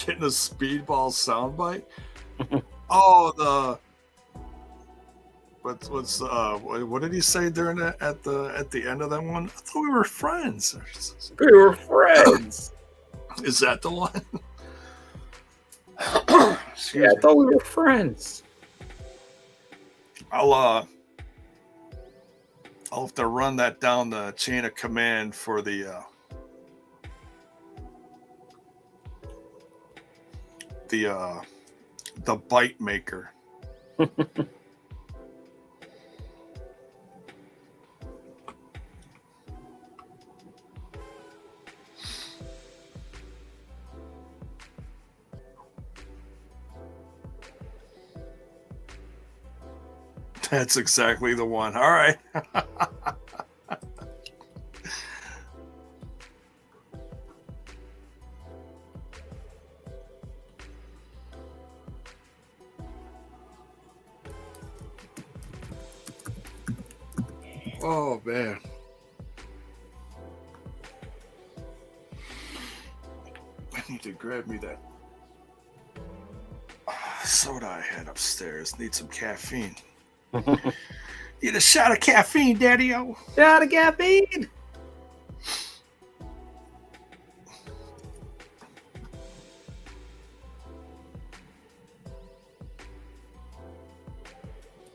Getting a speedball soundbite. Oh, what did he say during that at the end of that one? I thought we were friends. We were friends. Is that the one? Yeah, I thought we were friends. I'll have to run that down the chain of command for the bite maker. That's exactly the one. All right. Oh, man. I need to grab me that soda I had upstairs. Need some caffeine. Need a shot of caffeine, Daddy-O. Shot of caffeine.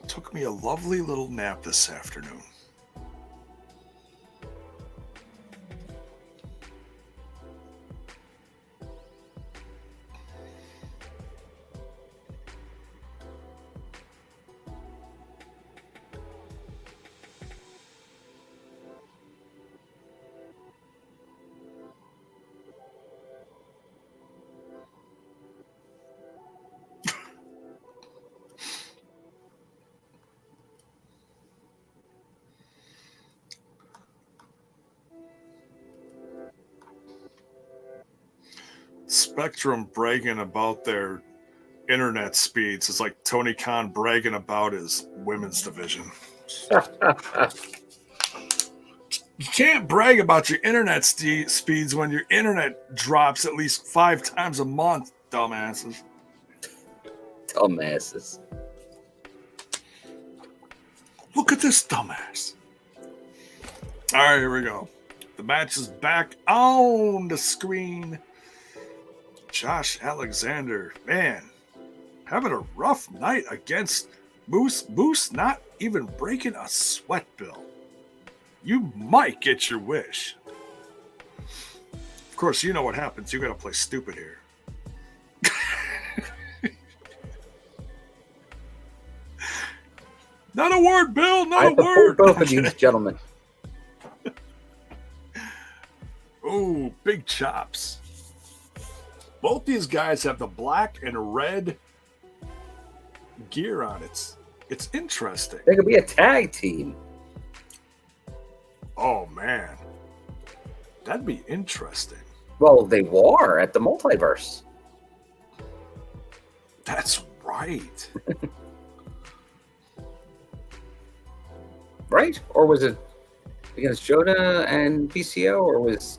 Took me a lovely little nap this afternoon. Spectrum bragging about their internet speeds is like Tony Khan bragging about his women's division. You can't brag about your internet speeds when your internet drops at least 5 times a month, dumbasses. Dumbasses. Look at this dumbass. All right, here we go. The match is back on the screen. Josh Alexander, man, having a rough night against Moose. Moose not even breaking a sweat bill. You might get your wish. Of course, you know what happens. You got to play stupid here. Not a word, Bill. Not a word. Both of these gentlemen. Oh, big chops. Both these guys have the black and red gear on. It's interesting. They could be a tag team. Oh, man. That'd be interesting. Well, they were at the multiverse. That's right. Right? Or was it against Jonah and PCO? Or was...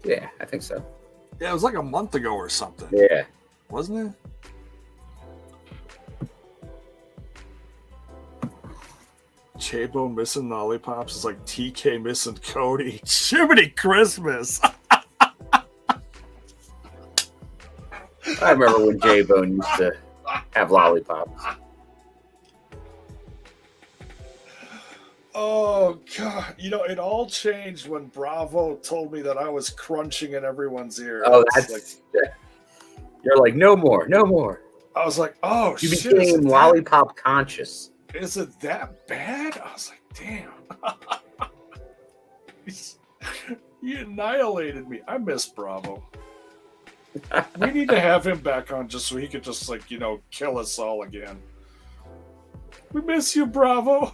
Yeah, I think so. Yeah, it was like a month ago or something. Yeah. Wasn't it? Chabo missing lollipops is like TK missing Cody. Jiminy Christmas. I remember when J-Bone used to have lollipops. Oh, God. You know, it all changed when Bravo told me that I was crunching in everyone's ear. Oh, that's... Like, you're like, no more, no more. I was like, oh, you shit. You became lollipop conscious. Is it that bad? I was like, damn. He annihilated me. I miss Bravo. We need to have him back on just so he could just, like, you know, kill us all again. We miss you, Bravo.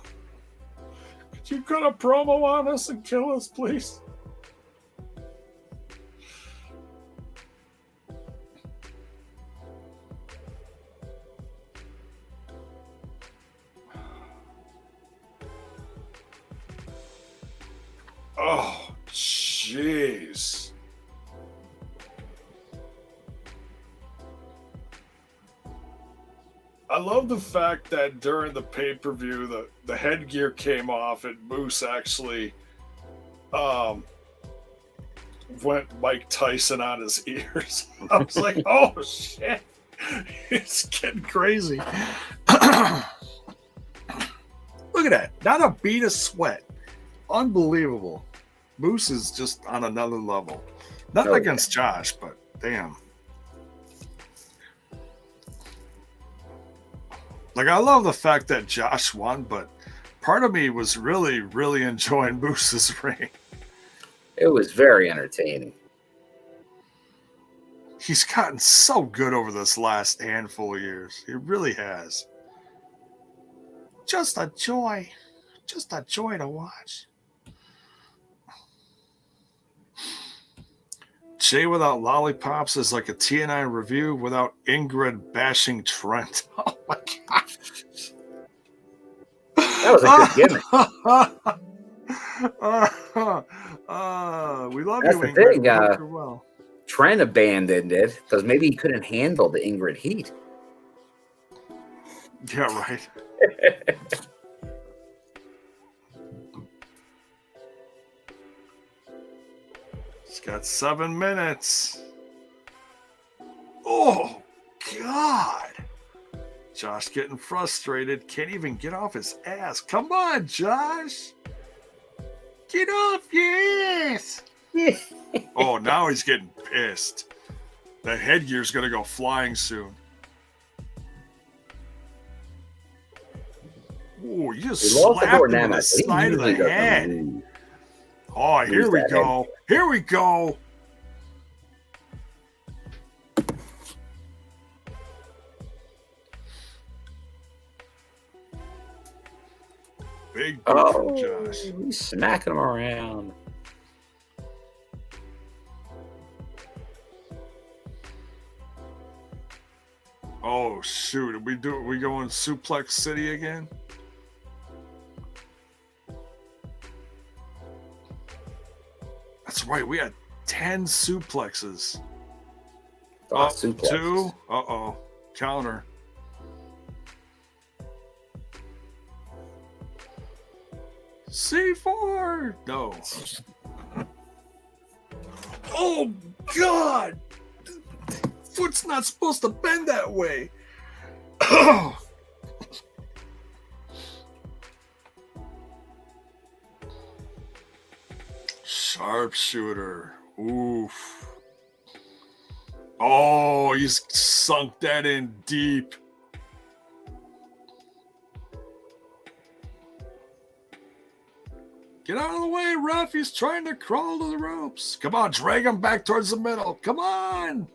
Could you cut a promo on us and kill us, please? Oh, jeez. I love the fact that during the pay-per-view, the headgear came off and Moose actually went Mike Tyson on his ears. I was like, oh, shit. It's getting crazy. Look at that. Not a bead of sweat. Unbelievable. Moose is just on another level. Nothing against Josh, but damn. Like, I love the fact that Josh won, but part of me was really, really enjoying Moose's reign. It was very entertaining. He's gotten so good over this last handful of years. He really has. Just a joy. Just a joy to watch. Jay without lollipops is like a TNI review without Ingrid bashing Trent. Oh my gosh. That was a good gimmick. We love That's you, the Ingrid. thing. Well. Trent abandoned it because maybe he couldn't handle the Ingrid heat. Yeah, right. It's got 7 minutes. Oh, God. Josh getting frustrated. Can't even get off his ass. Come on, Josh. Get off your ass. Oh, now he's getting pissed. The headgear's going to go flying soon. Oh, you just slapped him in the side of the head. Oh, here we go. Here we go. Big boot from Josh. He's smacking him around. Oh, shoot. Are we going Suplex City again? That's right. We had 10 suplexes. Suplexes. 2. Uh-oh. Counter. C4. No. Oh, God. Foot's not supposed to bend that way. Sharpshooter. Oof. Oh, he's sunk that in deep. Get out of the way, ref. He's trying to crawl to the ropes. Come on, drag him back towards the middle. Come on.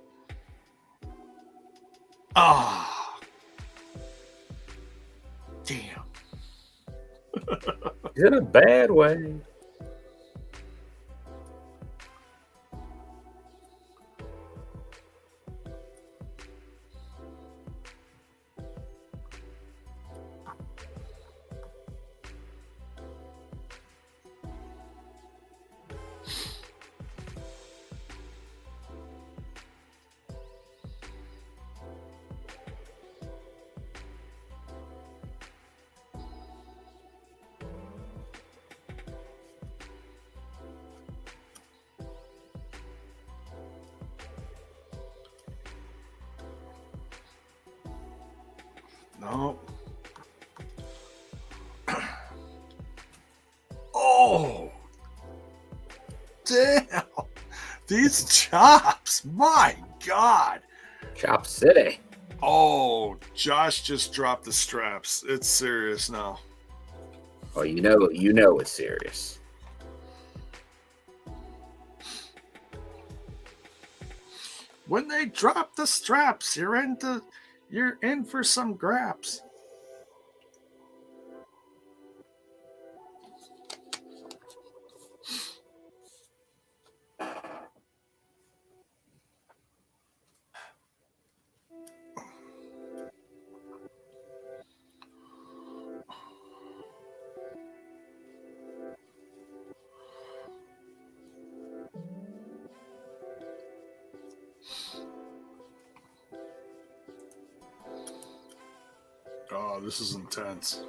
Ah. Damn. In a bad way. No. Oh. Damn. These chops. My God. Chop City. Oh, Josh just dropped the straps. It's serious now. Oh, you know it's serious. When they drop the straps, you're in for some graps. Oh, this is intense.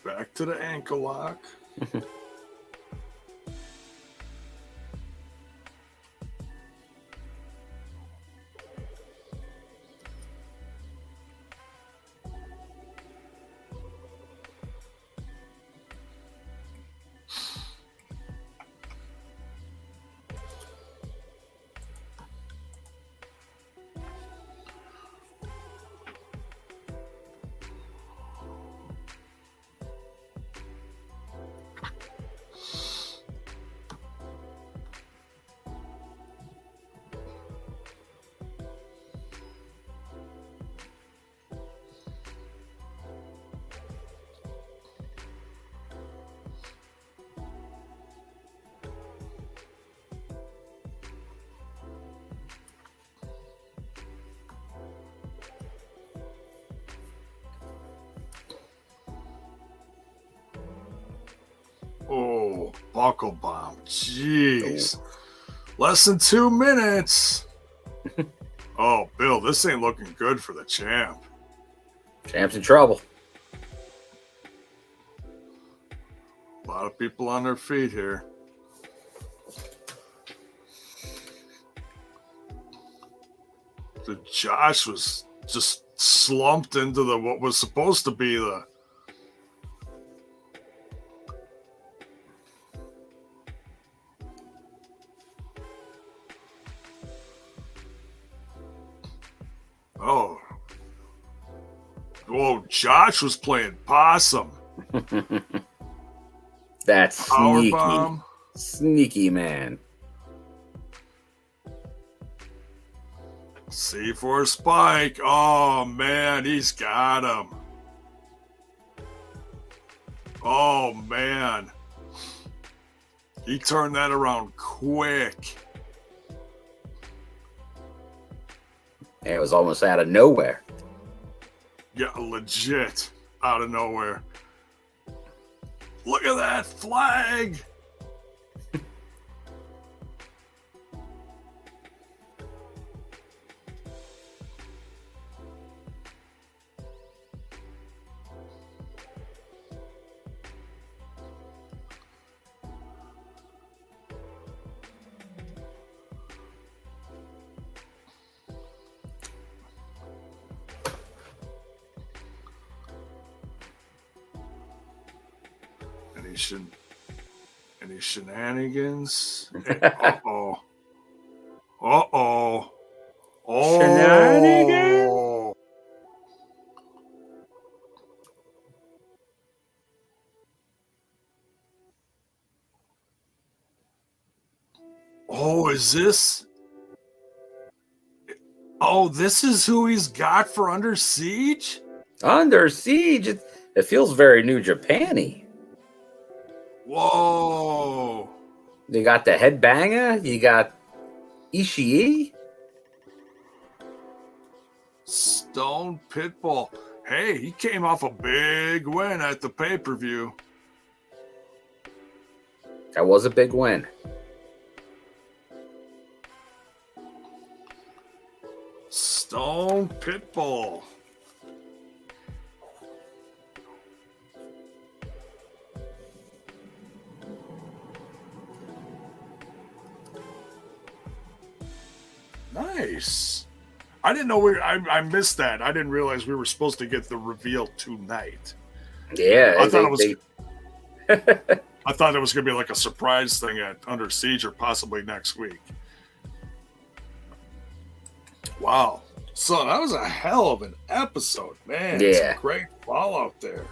Back to the ankle lock. Oh, buckle bomb. Jeez. Less than 2 minutes. Oh, Bill, this ain't looking good for the champ. Champ's in trouble. A lot of people on their feet here. The Josh was just slumped into what was supposed to be the... Oh. Whoa, Josh was playing possum. That's Power sneaky. bomb. Sneaky man. C4 Spike. Oh, man, he's got him. Oh, man. He turned that around quick. It was almost out of nowhere. Yeah, legit out of nowhere. Look at that flag. Any shenanigans? Uh-oh. Uh-oh. Oh. Shenanigans? Oh, is this? Oh, this is who he's got for Under Siege? Under Siege? It feels very New Japan-y. Whoa. You got the headbanger. You got Ishii. Stone Pitbull. Hey, he came off a big win at the pay-per-view. That was a big win. Stone Pitbull. Nice. I didn't know I missed that. I didn't realize we were supposed to get the reveal tonight. Yeah, I thought it was going to be like a surprise thing at Under Siege or possibly next week. Wow. So that was a hell of an episode, man. Yeah. Some great fallout there.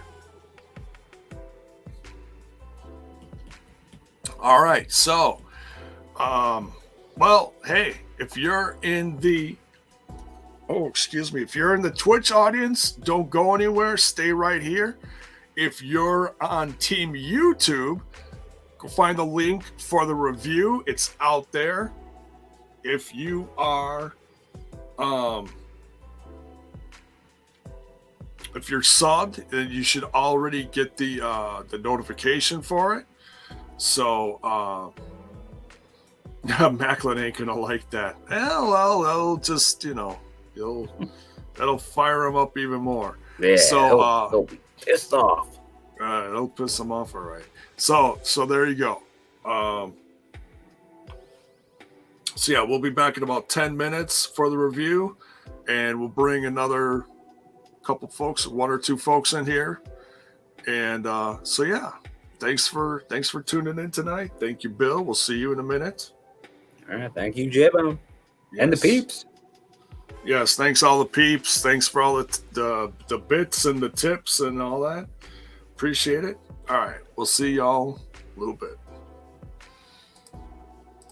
All right. So, well, hey, if you're in the if you're in the Twitch audience, don't go anywhere. Stay right here. If you're on Team YouTube, go find the link for the review. It's out there. If you are, if you're subbed, then you should already get the notification for it. So, Macklin ain't gonna like that. Well, they'll just, that'll fire him up even more. Yeah, so he'll be pissed off. It'll piss him off, all right. So there you go. So yeah, we'll be back in about 10 minutes for the review, and we'll bring another couple folks, one or two folks in here. And so yeah, thanks for tuning in tonight. Thank you, Bill. We'll see you in a minute. All right, thank you, Jibbo. Yes. And the peeps. Yes, thanks all the peeps. Thanks for all the bits and the tips and all that. Appreciate it. All right, we'll see y'all a little bit.